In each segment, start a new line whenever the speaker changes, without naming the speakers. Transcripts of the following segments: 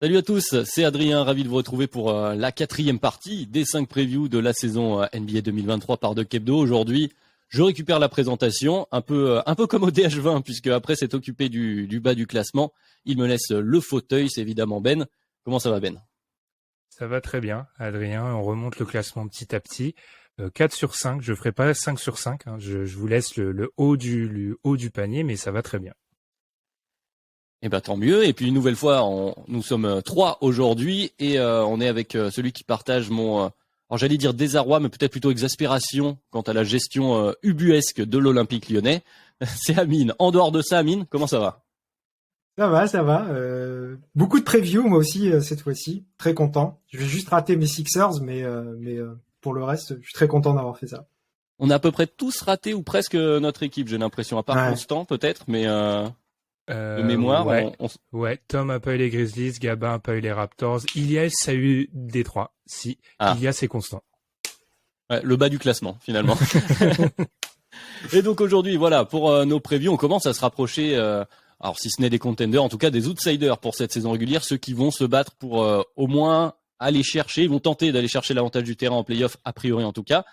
Salut à tous, c'est Adrien, ravi de vous retrouver pour la 4e partie des 5 previews de la saison NBA 2023 par Doc Hebdo. Aujourd'hui, je récupère la présentation, un peu comme au DH20, puisque après s'être occupé du bas du classement, il me laisse le fauteuil, c'est évidemment Ben. Comment ça va Ben?
Ça va très bien, Adrien. On remonte le classement petit à petit. 4 sur 5, je ferai pas 5 sur 5. Hein. Je vous laisse le haut du panier, mais ça va très bien.
Eh ben tant mieux. Et puis une nouvelle fois, nous sommes 3 aujourd'hui et on est avec celui qui partage mon, alors j'allais dire désarroi, mais peut-être plutôt exaspération quant à la gestion ubuesque de l'Olympique Lyonnais. C'est Amine. En dehors de ça, Amine, comment ça va?
Ça va. Beaucoup de previews, moi aussi, cette fois-ci. Très content. Je vais juste rater mes Sixers, mais pour le reste, je suis très content d'avoir fait ça.
On a à peu près tous raté ou presque notre équipe, j'ai l'impression, à part
Ouais.
Constant peut-être, mais de mémoire,
Ouais. Ouais, Tom a pas eu les Grizzlies, Gabin a pas eu les Raptors. Ilias a eu Détroit. Si, Ilias est constant.
Ouais, le bas du classement, finalement. Et donc aujourd'hui, voilà, pour nos previews, on commence à se rapprocher, alors si ce n'est des contenders, en tout cas des outsiders pour cette saison régulière, ceux qui vont se battre pour au moins aller chercher, ils vont tenter d'aller chercher l'avantage du terrain en play-off, a priori en tout cas.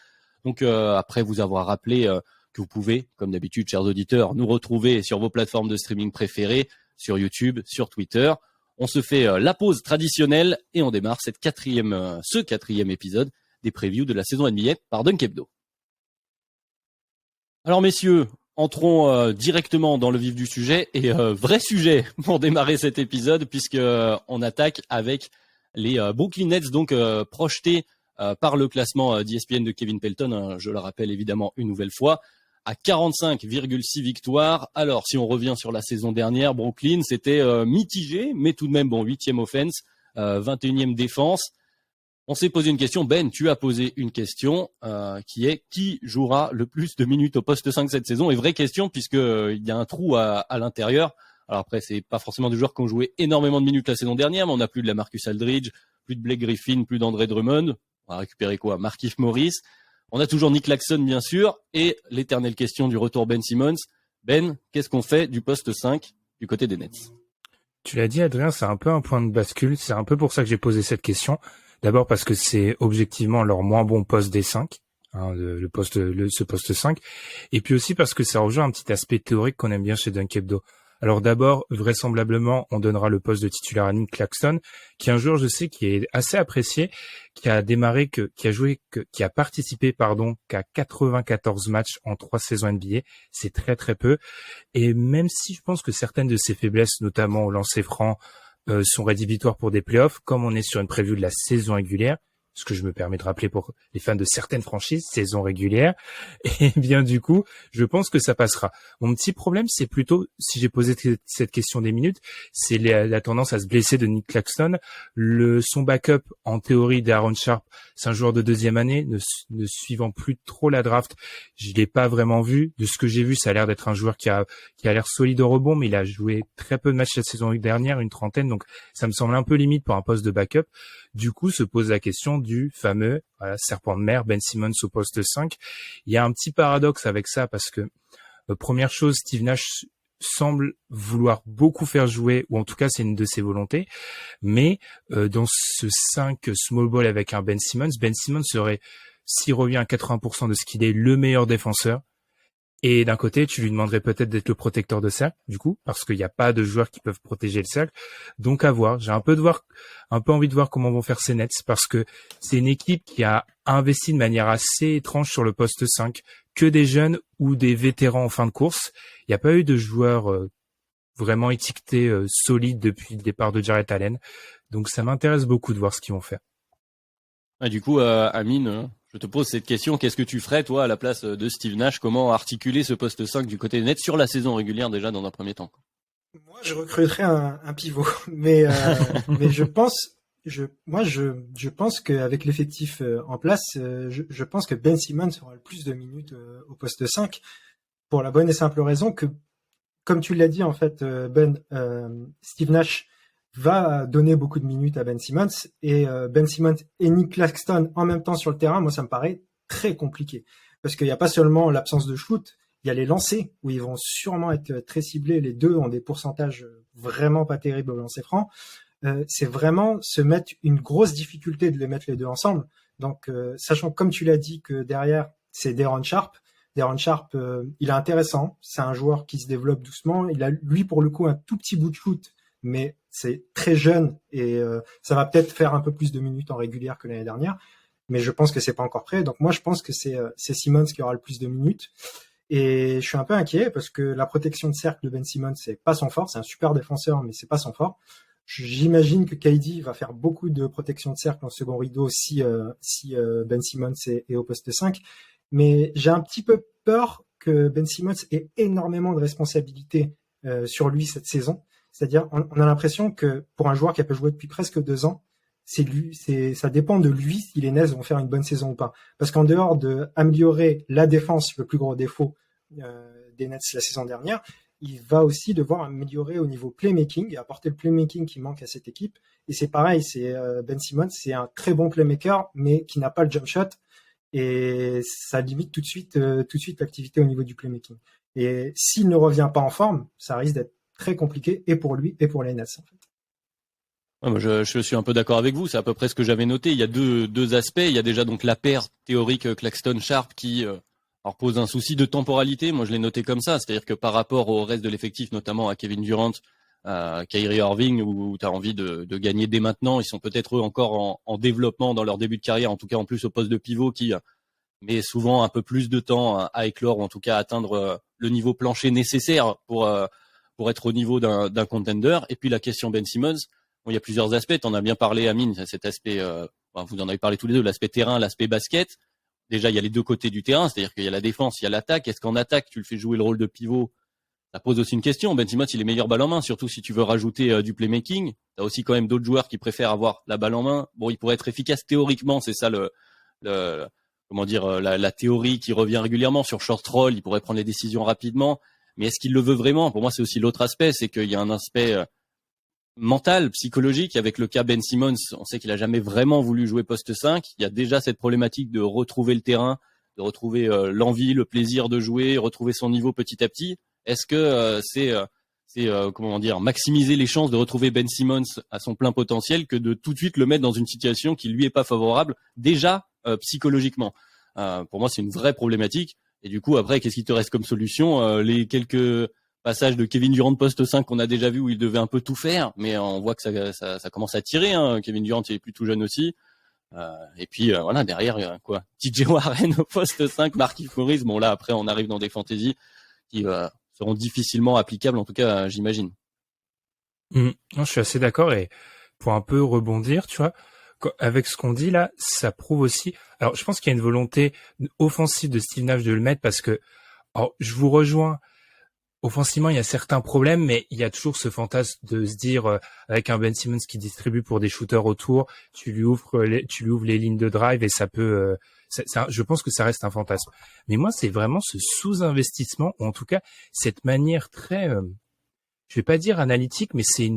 Donc après vous avoir rappelé que vous pouvez, comme d'habitude, chers auditeurs, nous retrouver sur vos plateformes de streaming préférées, sur YouTube, sur Twitter. On se fait la pause traditionnelle et on démarre ce quatrième épisode des previews de la saison NBA par Dunk Hebdo. Alors messieurs, entrons directement dans le vif du sujet et vrai sujet pour démarrer cet épisode puisque on attaque avec les Brooklyn Nets donc projetés par le classement d'ESPN de Kevin Pelton, je le rappelle évidemment une nouvelle fois, à 45,6 victoires. Alors si on revient sur la saison dernière, Brooklyn c'était mitigé, mais tout de même bon, 8e offense, 21e défense. On s'est posé une question, Ben, tu as posé une question qui est qui jouera le plus de minutes au poste 5 cette saison? Et vraie question puisque il y a un trou à l'intérieur. Alors après, c'est pas forcément des joueurs qui ont joué énormément de minutes la saison dernière, mais on n'a plus de la Marcus Aldridge, plus de Blake Griffin, plus d'André Drummond. On va récupérer quoi? Markieff Morris. On a toujours Nick Claxton, bien sûr, et l'éternelle question du retour Ben Simmons. Ben, qu'est-ce qu'on fait du poste 5 du côté des Nets?
Tu l'as dit, Adrien, c'est un peu un point de bascule. C'est un peu pour ça que j'ai posé cette question. D'abord parce que c'est objectivement leur moins bon poste des 5, hein, ce poste 5. Et puis aussi parce que ça rejoint un petit aspect théorique qu'on aime bien chez Dunk Hebdo. Alors d'abord, vraisemblablement, on donnera le poste de titulaire à Nick Claxton, qui est un joueur, je sais, qui est assez apprécié, qui a participé, qu'à 94 matchs en 3 saisons NBA. C'est très très peu. Et même si je pense que certaines de ses faiblesses, notamment au lancer franc, sont rédhibitoires pour des playoffs, comme on est sur une preview de la saison régulière, ce que je me permets de rappeler pour les fans de certaines franchises, saison régulière, et bien du coup, je pense que ça passera. Mon petit problème, c'est plutôt, si j'ai posé cette question des minutes, c'est la tendance à se blesser de Nick Claxton. Son backup, en théorie, d'Aaron Sharp, c'est un joueur de 2e année, ne suivant plus trop la draft. Je l'ai pas vraiment vu. De ce que j'ai vu, ça a l'air d'être un joueur qui a l'air solide au rebond, mais il a joué très peu de matchs la saison dernière, une trentaine, donc ça me semble un peu limite pour un poste de backup. Du coup, se pose la question du fameux serpent de mer, Ben Simmons au poste 5. Il y a un petit paradoxe avec ça parce que, première chose, Steve Nash semble vouloir beaucoup faire jouer, ou en tout cas c'est une de ses volontés, mais dans ce 5 small ball avec un Ben Simmons serait, s'il revient à 80% de ce qu'il est, le meilleur défenseur. Et d'un côté, tu lui demanderais peut-être d'être le protecteur de cercle, du coup, parce qu'il n'y a pas de joueurs qui peuvent protéger le cercle. Donc à voir. J'ai un peu envie de voir comment vont faire ces Nets, parce que c'est une équipe qui a investi de manière assez étrange sur le poste 5, que des jeunes ou des vétérans en fin de course. Il n'y a pas eu de joueurs vraiment étiquetés solides depuis le départ de Jarrett Allen. Donc ça m'intéresse beaucoup de voir ce qu'ils vont faire.
Ah, du coup, Amine, je te pose cette question. Qu'est-ce que tu ferais, toi, à la place de Steve Nash? Comment articuler ce poste 5 du côté des Nets sur la saison régulière, déjà, dans un premier temps?
Moi, je recruterais un pivot, mais je pense, je pense qu'avec l'effectif en place, je pense que Ben Simmons aura le plus de minutes au poste 5 pour la bonne et simple raison que, comme tu l'as dit en fait, Ben, Steve Nash va donner beaucoup de minutes à Ben Simmons et Ben Simmons et Nick Claxton en même temps sur le terrain, moi ça me paraît très compliqué parce qu'il n'y a pas seulement l'absence de shoot, il y a les lancers où ils vont sûrement être très ciblés. Les deux ont des pourcentages vraiment pas terribles au lancer franc. c'est vraiment se mettre une grosse difficulté de les mettre les deux ensemble. Donc, sachant comme tu l'as dit que derrière c'est De'Aaron Sharp. De'Aaron Sharp, il est intéressant. C'est un joueur qui se développe doucement. Il a lui pour le coup un tout petit bout de shoot, mais c'est très jeune et ça va peut-être faire un peu plus de minutes en régulière que l'année dernière. Mais je pense que c'est pas encore prêt. Donc moi je pense que c'est Simmons qui aura le plus de minutes. Et je suis un peu inquiet parce que la protection de cercle de Ben Simmons c'est pas son fort. C'est un super défenseur, mais c'est pas son fort. J'imagine que KD va faire beaucoup de protection de cercle en second rideau si Ben Simmons est au poste 5. Mais j'ai un petit peu peur que Ben Simmons ait énormément de responsabilités sur lui cette saison. C'est-à-dire, on a l'impression que pour un joueur qui a pas joué depuis presque 2 ans, ça dépend de lui si les Nets vont faire une bonne saison ou pas. Parce qu'en dehors de améliorer la défense, le plus gros défaut des Nets la saison dernière, il va aussi devoir améliorer au niveau playmaking et apporter le playmaking qui manque à cette équipe. Et c'est pareil, Ben Simmons, c'est un très bon playmaker, mais qui n'a pas le jump shot. Et ça limite tout de suite l'activité au niveau du playmaking. Et s'il ne revient pas en forme, ça risque d'être très compliqué et pour lui et pour les Nets en fait.
Ouais, moi je suis un peu d'accord avec vous, c'est à peu près ce que j'avais noté. Il y a deux aspects. Il y a déjà donc la paire théorique Claxton-Sharp qui alors pose un souci de temporalité. Moi je l'ai noté comme ça, c'est-à-dire que par rapport au reste de l'effectif, notamment à Kevin Durant, Kyrie Irving, où tu as envie de gagner dès maintenant, ils sont peut-être eux encore en développement dans leur début de carrière, en tout cas en plus au poste de pivot qui met souvent un peu plus de temps à éclore ou en tout cas à atteindre le niveau plancher nécessaire pour être au niveau d'un contender. Et puis la question Ben Simmons, bon, il y a plusieurs aspects, tu en as bien parlé Amine, cet aspect, vous en avez parlé tous les deux, l'aspect terrain, l'aspect basket. Déjà il y a les deux côtés du terrain, c'est-à-dire qu'il y a la défense, il y a l'attaque. Est-ce qu'en attaque tu le fais jouer le rôle de pivot? Ça pose aussi une question. Ben Simmons, il est meilleur balle en main, surtout si tu veux rajouter du playmaking. T'as aussi quand même d'autres joueurs qui préfèrent avoir la balle en main. Bon, il pourrait être efficace théoriquement, c'est ça la théorie qui revient régulièrement sur short roll. Il pourrait prendre les décisions rapidement, mais est-ce qu'il le veut vraiment? Pour moi, c'est aussi l'autre aspect, c'est qu'il y a un aspect mental, psychologique. Avec le cas Ben Simmons, on sait qu'il a jamais vraiment voulu jouer poste 5. Il y a déjà cette problématique de retrouver le terrain, de retrouver l'envie, le plaisir de jouer, retrouver son niveau petit à petit. Est-ce que c'est maximiser les chances de retrouver Ben Simmons à son plein potentiel que de tout de suite le mettre dans une situation qui lui est pas favorable déjà psychologiquement? Pour moi, c'est une vraie problématique. Et du coup, après, qu'est-ce qui te reste comme solution? Les quelques passages de Kevin Durant poste 5 qu'on a déjà vu où il devait un peu tout faire, mais on voit que ça commence à tirer. Hein. Kevin Durant, il est plus tout jeune aussi. Et puis voilà, derrière quoi, TJ Warren au poste 5, Markieff Morris. Bon là, après, on arrive dans des fantaisies qui seront difficilement applicables, en tout cas, j'imagine.
Non, je suis assez d'accord et pour un peu rebondir, tu vois, avec ce qu'on dit là, ça prouve aussi. Alors, je pense qu'il y a une volonté offensive de Steve Nash de le mettre parce que, alors, je vous rejoins. Offensivement, il y a certains problèmes, mais il y a toujours ce fantasme de se dire, avec un Ben Simmons qui distribue pour des shooters autour, tu lui ouvres les lignes de drive et ça peut, je pense que ça reste un fantasme. Mais moi, c'est vraiment ce sous-investissement, ou en tout cas, cette manière très, je vais pas dire analytique, mais c'est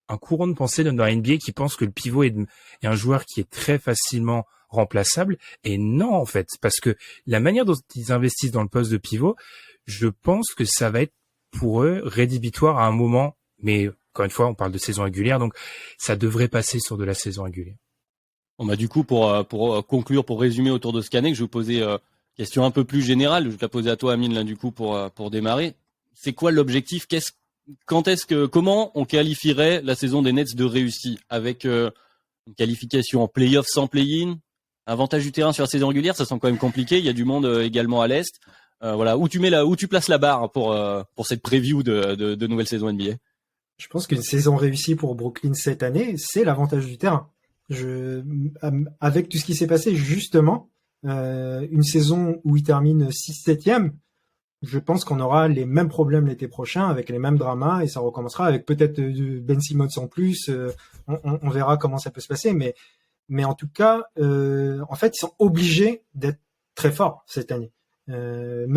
un courant de pensée dans la NBA qui pense que le pivot est un joueur qui est très facilement remplaçable. Et non, en fait, parce que la manière dont ils investissent dans le poste de pivot, je pense que ça va être pour eux rédhibitoire à un moment, mais encore une fois, on parle de saison régulière, donc ça devrait passer sur de la saison régulière.
Bon, bah, du coup, pour conclure, pour résumer autour de ce Canet, je vais vous poser question un peu plus générale. Je vais te la poser à toi, Amine, là, du coup, pour démarrer. C'est quoi l'objectif? Comment on qualifierait la saison des Nets de réussie avec une qualification en play-off sans play-in, avantage du terrain sur la saison régulière, ça semble quand même compliqué. Il y a du monde également à l'est. Voilà, où tu places la barre pour cette preview de nouvelle saison NBA?
Je pense qu'une saison réussie pour Brooklyn cette année, c'est l'avantage du terrain. Avec tout ce qui s'est passé justement, une saison où il termine 6-7e, je pense qu'on aura les mêmes problèmes l'été prochain avec les mêmes dramas et ça recommencera avec peut-être Ben Simmons en plus. On verra comment ça peut se passer, mais en tout cas, en fait, ils sont obligés d'être très forts cette année. Je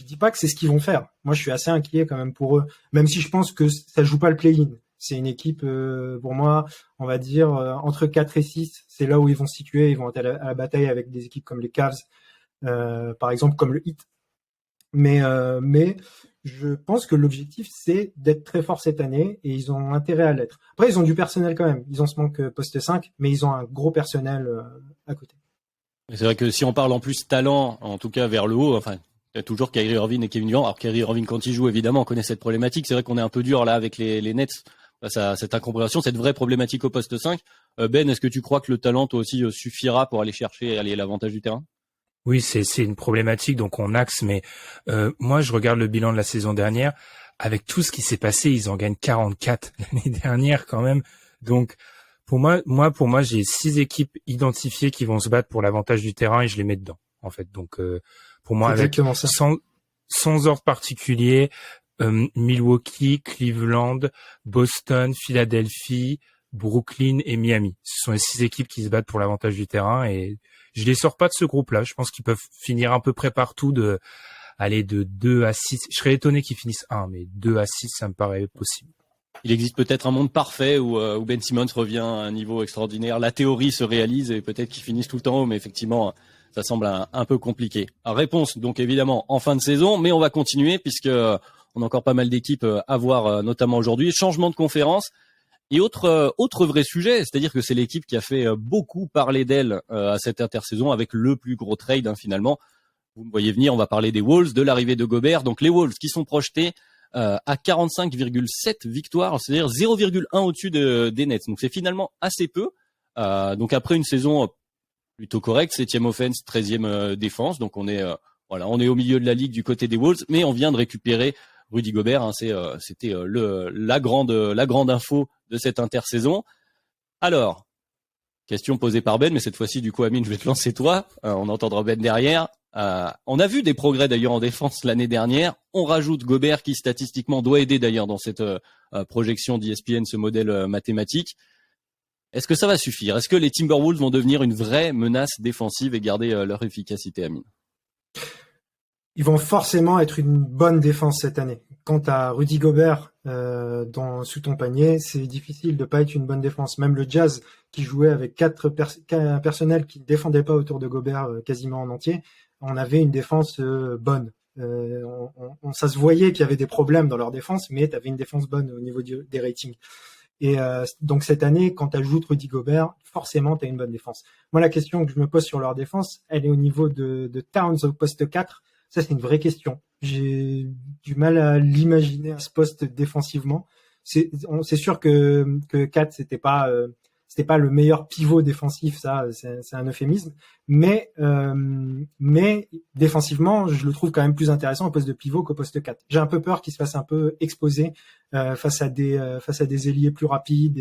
dis pas que c'est ce qu'ils vont faire. Moi, je suis assez inquiet quand même pour eux, même si je pense que ça joue pas le play-in. C'est une équipe, pour moi, on va dire entre 4 et 6, c'est là où ils vont se situer. Ils vont être à la bataille avec des équipes comme les Cavs, par exemple, comme le Heat. Mais je pense que l'objectif, c'est d'être très fort cette année et ils ont intérêt à l'être. Après, ils ont du personnel quand même. Ils ont ce manque poste 5, mais ils ont un gros personnel à côté.
C'est vrai que si on parle en plus talent, en tout cas vers le haut, enfin, il y a toujours Kyrie Irving et Kevin Durant. Alors Kyrie Irving, quand il joue, évidemment, on connaît cette problématique. C'est vrai qu'on est un peu dur là avec les Nets face à cette incompréhension, cette vraie problématique au poste 5. Ben, est-ce que tu crois que le talent, toi aussi, suffira pour aller chercher l'avantage du terrain?
Oui, c'est une problématique, donc on axe, mais moi je regarde le bilan de la saison dernière, avec tout ce qui s'est passé, ils en gagnent 44 l'année dernière quand même. Donc pour moi, j'ai 6 équipes identifiées qui vont se battre pour l'avantage du terrain et je les mets dedans, en fait. Donc pour moi, avec sans ordre particulier, Milwaukee, Cleveland, Boston, Philadelphie, Brooklyn et Miami. Ce sont les 6 équipes qui se battent pour l'avantage du terrain et je les sors pas de ce groupe-là. Je pense qu'ils peuvent finir à peu près partout de 2 à 6. Je serais étonné qu'ils finissent 1, mais 2 à 6, ça me paraît possible.
Il existe peut-être un monde parfait où Ben Simmons revient à un niveau extraordinaire. La théorie se réalise et peut-être qu'ils finissent tout le temps haut, mais effectivement, ça semble un peu compliqué. Alors, réponse, donc évidemment, en fin de saison, mais on va continuer puisque on a encore pas mal d'équipes à voir, notamment aujourd'hui. Changement de conférence. Et autre vrai sujet, c'est-à-dire que c'est l'équipe qui a fait beaucoup parler d'elle à cette intersaison avec le plus gros trade finalement. Vous me voyez venir, on va parler des Wolves, de l'arrivée de Gobert. Donc les Wolves qui sont projetés à 45,7 victoires, c'est-à-dire 0,1 au-dessus des Nets. Donc c'est finalement assez peu. Donc après une saison plutôt correcte, 7e offense, 13e défense. Donc on est au milieu de la ligue du côté des Wolves, mais on vient de récupérer Rudy Gobert, hein, c'était la grande info de cette intersaison. Alors, question posée par Ben, mais cette fois-ci, du coup, Amine, je vais te lancer toi. On entendra Ben derrière. On a vu des progrès d'ailleurs en défense l'année dernière. On rajoute Gobert qui statistiquement doit aider d'ailleurs dans cette projection d'ESPN, ce modèle mathématique. Est-ce que ça va suffire? Est-ce que les Timberwolves vont devenir une vraie menace défensive et garder leur efficacité, Amine?
Ils vont forcément être une bonne défense cette année. Quant à Rudy Gobert sous ton panier, c'est difficile de pas être une bonne défense. Même le Jazz qui jouait avec un personnel qui ne défendait pas autour de Gobert quasiment en entier, on avait une défense bonne. Ça se voyait qu'il y avait des problèmes dans leur défense, mais tu avais une défense bonne au niveau des ratings. Et donc cette année, quand tu ajoutes Rudy Gobert, forcément tu as une bonne défense. Moi, la question que je me pose sur leur défense, elle est au niveau de Towns au poste 4. Ça, c'est une vraie question. J'ai du mal à l'imaginer à ce poste défensivement. C'est sûr que 4, c'était pas le meilleur pivot défensif, ça, c'est un euphémisme. Mais défensivement, je le trouve quand même plus intéressant au poste de pivot qu'au poste 4. J'ai un peu peur qu'il se fasse un peu exposer face à des ailiers plus rapides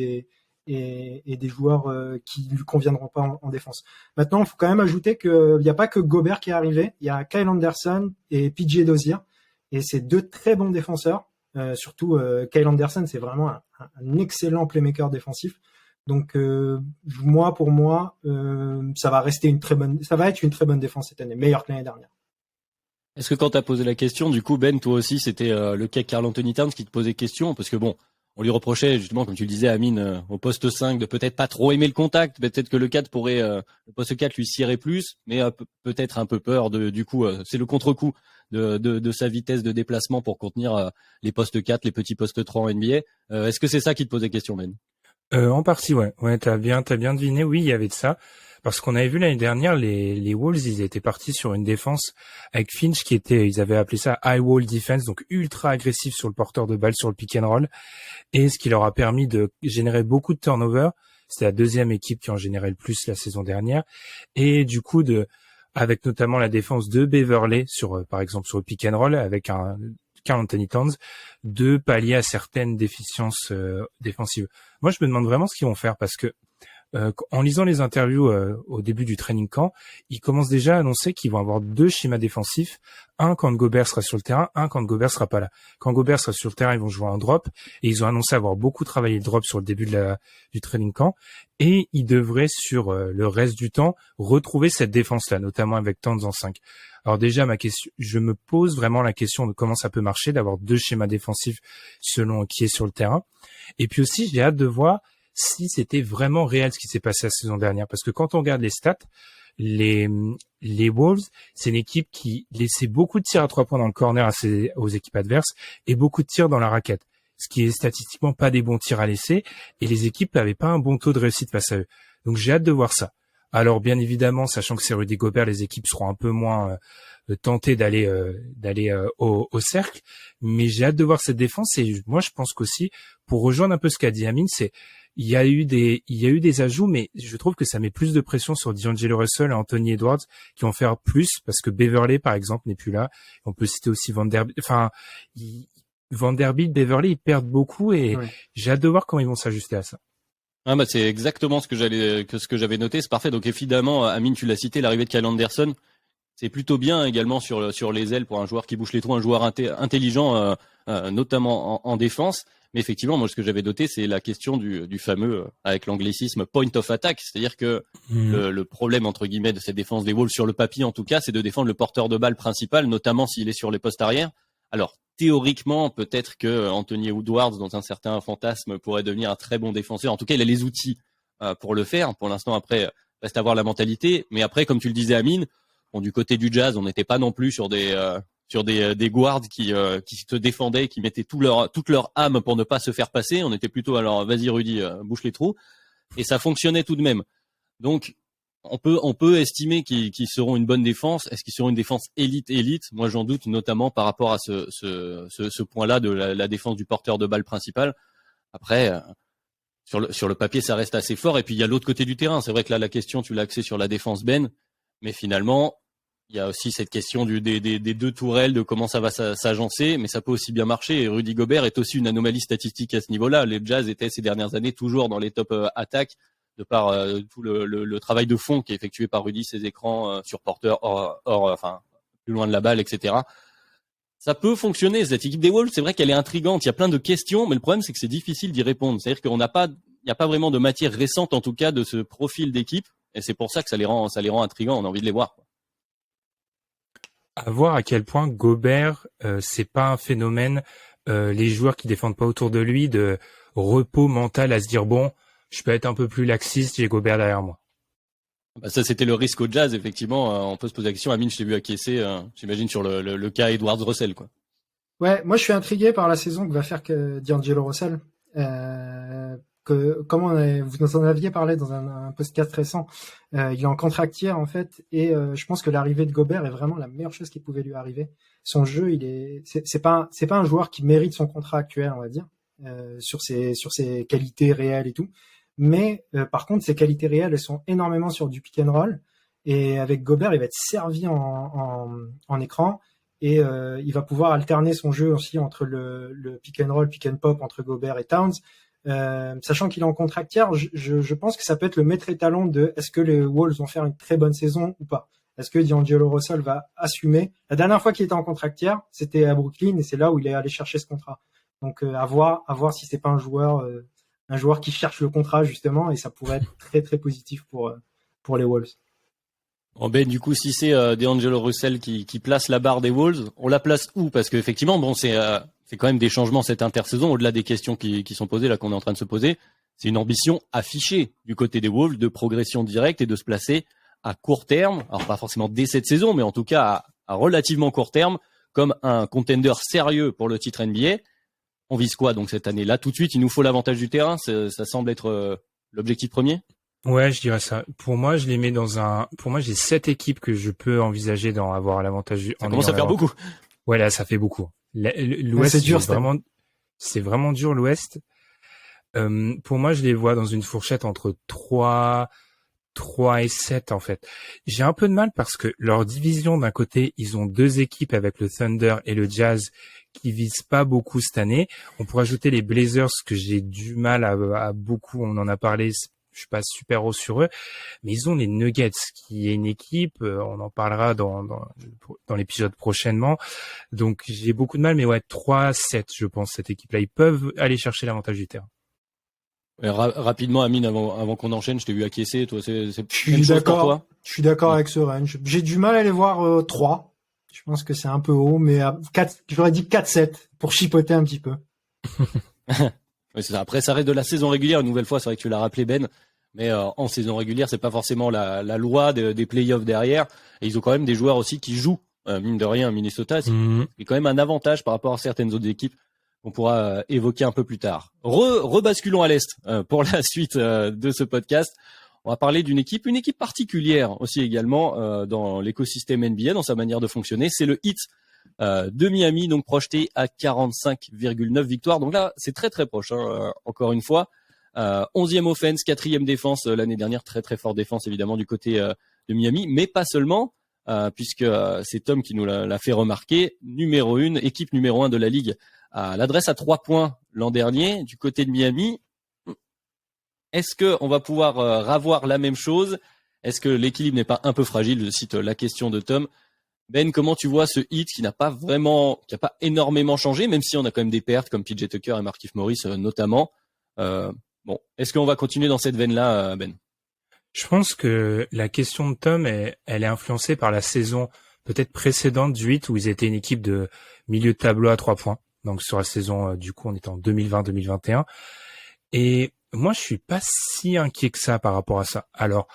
et des joueurs qui lui conviendront pas en défense. Maintenant, il faut quand même ajouter qu'il n'y a pas que Gobert qui est arrivé, il y a Kyle Anderson et PJ Dozier, et c'est 2 très bons défenseurs. Surtout Kyle Anderson, c'est vraiment un excellent playmaker défensif. Donc pour moi, ça va être une très bonne défense cette année, meilleure que l'année dernière.
Est-ce que quand tu as posé la question, du coup, Ben, toi aussi, c'était le cas Karl Anthony Towns qui te posait question? Parce que bon, on lui reprochait justement, comme tu le disais, Amine, au poste 5, de peut-être pas trop aimer le contact. Peut-être que le poste 4 lui cirait plus, mais peut-être un peu peur du coup, c'est le contre-coup de sa vitesse de déplacement pour contenir les postes 4, les petits postes 3 en NBA. Est-ce que c'est ça qui te posait question, Ben?
En partie, ouais. Ouais, t'as bien deviné. Oui, il y avait de ça. Parce qu'on avait vu l'année dernière, les Wolves, ils étaient partis sur une défense avec Finch ils avaient appelé ça high wall defense, donc ultra agressif sur le porteur de balle, sur le pick and roll. Et ce qui leur a permis de générer beaucoup de turnovers. C'était la 2e équipe qui en générait le plus la saison dernière. Et du coup, avec notamment la défense de Beverley par exemple, sur le pick and roll, avec Karl Anthony Towns, de pallier à certaines déficiences défensives. Moi, je me demande vraiment ce qu'ils vont faire parce que en lisant les interviews au début du training camp, ils commencent déjà à annoncer qu'ils vont avoir 2 schémas défensifs, un quand Gobert sera sur le terrain, un quand Gobert sera pas là. Quand Gobert sera sur le terrain, ils vont jouer en drop et ils ont annoncé avoir beaucoup travaillé le drop sur le début du training camp et ils devraient sur le reste du temps retrouver cette défense-là, notamment avec Towns en 5. Alors déjà, je me pose vraiment la question de comment ça peut marcher d'avoir 2 schémas défensifs selon qui est sur le terrain. Et puis aussi, j'ai hâte de voir si c'était vraiment réel ce qui s'est passé la saison dernière. Parce que quand on regarde les stats, les Wolves, c'est une équipe qui laissait beaucoup de tirs à 3 points dans le corner aux équipes adverses et beaucoup de tirs dans la raquette, ce qui est statistiquement pas des bons tirs à laisser, et les équipes n'avaient pas un bon taux de réussite face à eux. Donc j'ai hâte de voir ça. Alors bien évidemment, sachant que c'est Rudy Gobert, les équipes seront un peu moins tentées d'aller au cercle, mais j'ai hâte de voir cette défense. Et moi je pense qu'aussi, pour rejoindre un peu ce qu'a dit Amine, c'est il y a eu des ajouts, mais je trouve que ça met plus de pression sur D'Angelo Russell et Anthony Edwards qui vont faire plus, parce que Beverley par exemple n'est plus là. On peut citer aussi Vanderbilt, Beverley, ils perdent beaucoup, et j'ai hâte de voir comment ils vont s'ajuster à ça.
Ah bah c'est exactement ce que j'avais noté, c'est parfait. Donc évidemment, Amine, tu l'as cité, l'arrivée de Kyle Anderson, c'est plutôt bien également sur les ailes pour un joueur qui bouche les trous, un joueur intelligent, notamment en défense. Mais effectivement, moi ce que j'avais noté, c'est la question du fameux, avec l'anglicisme, point of attack, c'est-à-dire que le problème entre guillemets de cette défense des Wolves sur le papier en tout cas, c'est de défendre le porteur de balle principal, notamment s'il est sur les postes arrière. Alors théoriquement, peut-être que Anthony Edwards, dans un certain fantasme, pourrait devenir un très bon défenseur. En tout cas, il a les outils pour le faire. Pour l'instant, après, reste à voir la mentalité. Mais après, comme tu le disais, Amine, bon, du côté du Jazz, on n'était pas non plus sur des guards qui se défendaient, qui mettaient toute leur âme pour ne pas se faire passer. On était plutôt, alors vas-y Rudy, bouche les trous. Et ça fonctionnait tout de même. Donc, on peut estimer qu'ils seront une bonne défense. Est-ce qu'ils seront une défense élite? Moi, j'en doute, notamment par rapport à ce point-là de la défense du porteur de balle principal. Après, sur le papier, ça reste assez fort. Et puis, il y a l'autre côté du terrain. C'est vrai que là, la question, tu l'as axée sur la défense Ben. Mais finalement, il y a aussi cette question des deux tourelles, de comment ça va s'agencer. Mais ça peut aussi bien marcher. Et Rudy Gobert est aussi une anomalie statistique à ce niveau-là. Les Jazz étaient ces dernières années toujours dans les top attaques, de par tout le travail de fond qui est effectué par Rudy, ses écrans sur porteur, enfin plus loin de la balle, etc. Ça peut fonctionner, cette équipe des Wolves. C'est vrai qu'elle est intrigante. Il y a plein de questions, mais le problème c'est que c'est difficile d'y répondre. C'est-à-dire qu'il n'y a pas vraiment de matière récente, en tout cas, de ce profil d'équipe, et c'est pour ça que ça les rend intrigants. On a envie de les voir.
À voir à quel point Gobert, c'est pas un phénomène. Les joueurs qui défendent pas autour de lui, de repos mental à se dire bon, je peux être un peu plus laxiste, j'ai Gobert derrière moi.
Bah ça, c'était le risque au Jazz, effectivement. On peut se poser la question. Amine, je t'ai vu acquiescer, j'imagine, sur le cas Edwards Russell, quoi.
Ouais, moi je suis intrigué par la saison que va faire D'Angelo Russell. Vous en aviez parlé dans un podcast récent. Il est en contractière en fait, et je pense que l'arrivée de Gobert est vraiment la meilleure chose qui pouvait lui arriver. Son jeu, c'est pas un joueur qui mérite son contrat actuel, on va dire, sur ses qualités réelles et tout. Mais par contre, ses qualités réelles, elles sont énormément sur du pick and roll. Et avec Gobert, il va être servi en écran. Et il va pouvoir alterner son jeu aussi entre le pick and roll, pick and pop entre Gobert et Towns. Sachant qu'il est en contractière, je pense que ça peut être le maître étalon de est-ce que les Wolves vont faire une très bonne saison ou pas. Est-ce que D'Angelo Russell va assumer? La dernière fois qu'il était en contractière, c'était à Brooklyn, et c'est là où il est allé chercher ce contrat. Donc à voir si c'est pas un joueur qui cherche le contrat justement, et ça pourrait être très très positif pour les Wolves.
Bon Ben, du coup, si c'est D'Angelo Russell qui place la barre des Wolves, on la place où? Parce que effectivement, bon, c'est quand même des changements cette intersaison, au-delà des questions qui sont posées là, qu'on est en train de se poser. C'est une ambition affichée du côté des Wolves de progression directe et de se placer à court terme, alors pas forcément dès cette saison, mais en tout cas à relativement court terme, comme un contender sérieux pour le titre NBA. On vise quoi donc cette année-là? Tout de suite, il nous faut l'avantage du terrain. Ça semble être l'objectif premier.
Ouais, je dirais ça. Pour moi, je les mets pour moi, j'ai 7 équipes que je peux enviser d'en avoir l'avantage du.
Ça commence à faire beaucoup.
Ouais, là, ça fait beaucoup. L'Ouest,
c'est dur,
c'est vraiment dur, l'Ouest. Pour moi, je les vois dans une fourchette entre 3 et 7, en fait. J'ai un peu de mal parce que leur division, d'un côté, ils ont 2 équipes avec le Thunder et le Jazz qui visent pas beaucoup cette année. On pourrait ajouter les Blazers, que j'ai du mal à beaucoup, on en a parlé, je suis pas super haut sur eux, mais ils ont les Nuggets, qui est une équipe, on en parlera dans l'épisode prochainement. Donc j'ai beaucoup de mal, mais ouais, 3-7, je pense, cette équipe-là. Ils peuvent aller chercher l'avantage du terrain.
Rapidement, Amine, avant qu'on enchaîne, je t'ai vu acquiescer. Toi,
je suis d'accord avec ce range. J'ai du mal à les voir 3. Je pense que c'est un peu haut, mais 4, j'aurais dit 4-7 pour chipoter un petit peu.
Oui, c'est ça. Après, ça reste de la saison régulière. Une nouvelle fois, c'est vrai que tu l'as rappelé, Ben. Mais en saison régulière, c'est pas forcément la loi des playoffs derrière. Et ils ont quand même des joueurs aussi qui jouent, mine de rien, Minnesota. C'est quand même un avantage par rapport à certaines autres équipes qu'on pourra évoquer un peu plus tard. Rebasculons à l'Est pour la suite de ce podcast. On va parler d'une équipe particulière aussi également dans l'écosystème NBA, dans sa manière de fonctionner. C'est le Heat de Miami, donc projeté à 45,9 victoires. Donc là, c'est très très proche, encore une fois. 11e offense, 4e défense l'année dernière, très très forte défense évidemment du côté de Miami, mais pas seulement, puisque c'est Tom qui nous l'a fait remarquer. Équipe numéro 1 de la ligue à l'adresse à 3 points l'an dernier du côté de Miami. Est-ce que on va pouvoir ravoir la même chose? Est-ce que l'équilibre n'est pas un peu fragile? Je cite la question de Tom. Ben, comment tu vois ce Heat qui n'a pas énormément changé, même si on a quand même des pertes comme PJ Tucker et Markieff Morris notamment. Bon, est-ce qu'on va continuer dans cette veine-là, Ben?
Je pense que la question de Tom, elle est influencée par la saison peut-être précédente du Heat où ils étaient une équipe de milieu de tableau à 3 points. Donc sur la saison, du coup, on était en 2020-2021. Et moi, je suis pas si inquiet que ça par rapport à ça. Alors,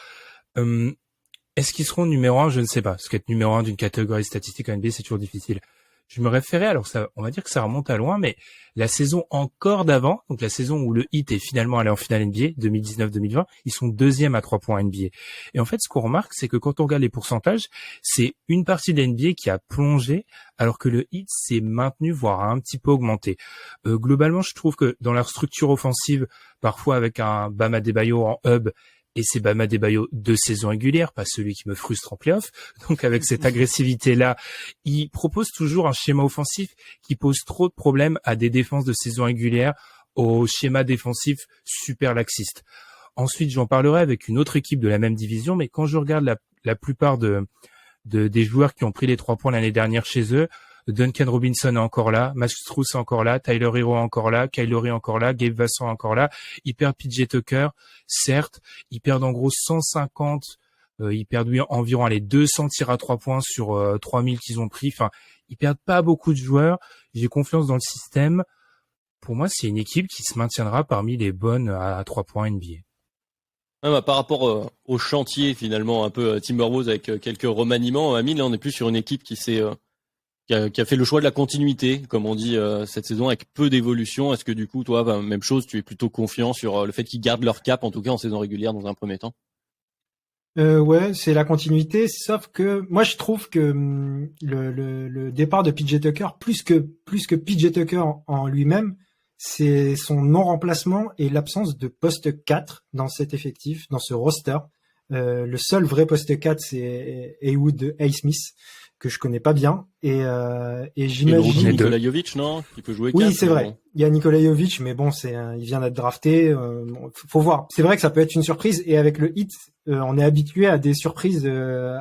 est-ce qu'ils seront numéro 1? Je ne sais pas. Parce qu'être numéro 1 d'une catégorie statistique en NBA, c'est toujours difficile. Je me référais, alors ça, on va dire que ça remonte à loin, mais la saison encore d'avant, donc la saison où le Heat est finalement allé en finale NBA, 2019-2020, ils sont 2e à 3 points NBA. Et en fait, ce qu'on remarque, c'est que quand on regarde les pourcentages, c'est une partie de la NBA qui a plongé, alors que le Heat s'est maintenu, voire a un petit peu augmenté. Globalement, je trouve que dans leur structure offensive, parfois avec un Bam Adebayo en hub, et c'est Bam Adebayo de saison régulière, pas celui qui me frustre en play-off. Donc avec cette agressivité-là, il propose toujours un schéma offensif qui pose trop de problèmes à des défenses de saison régulière, au schéma défensif super laxiste. Ensuite, j'en parlerai avec une autre équipe de la même division, mais quand je regarde la plupart des joueurs qui ont pris les 3 points l'année dernière chez eux, Duncan Robinson est encore là, Max Strus est encore là, Tyler Hero est encore là, Kyle Lowry est encore là, Gabe Vincent est encore là. Ils perdent PJ Tucker, certes, ils perdent en gros 150, ils perdent environ 200 tirs à 3 points sur 3000 qu'ils ont pris. Enfin, ils perdent pas beaucoup de joueurs. J'ai confiance dans le système. Pour moi, c'est une équipe qui se maintiendra parmi les bonnes à 3 points NBA.
Par rapport au chantier finalement un peu Timberwolves avec quelques remaniements, Amine, là on est plus sur une équipe qui a fait le choix de la continuité, comme on dit cette saison, avec peu d'évolution. Est-ce que du coup, toi, même chose, tu es plutôt confiant sur le fait qu'ils gardent leur cap, en tout cas en saison régulière dans un premier temps?
Ouais, c'est la continuité, sauf que moi je trouve que le départ de PJ Tucker, plus que PJ Tucker en lui-même, c'est son non-remplacement et l'absence de poste 4 dans cet effectif, dans ce roster. Le seul vrai poste 4, c'est Haywood Highsmith, que je connais pas bien, et j'imagine.
Et Nikola Jovic, non? Qui peut jouer 4.
Oui, c'est vrai. Il y a Nikola Jovic, mais bon, il vient d'être drafté. Faut voir. C'est vrai que ça peut être une surprise, et avec le Heat, on est habitué à des surprises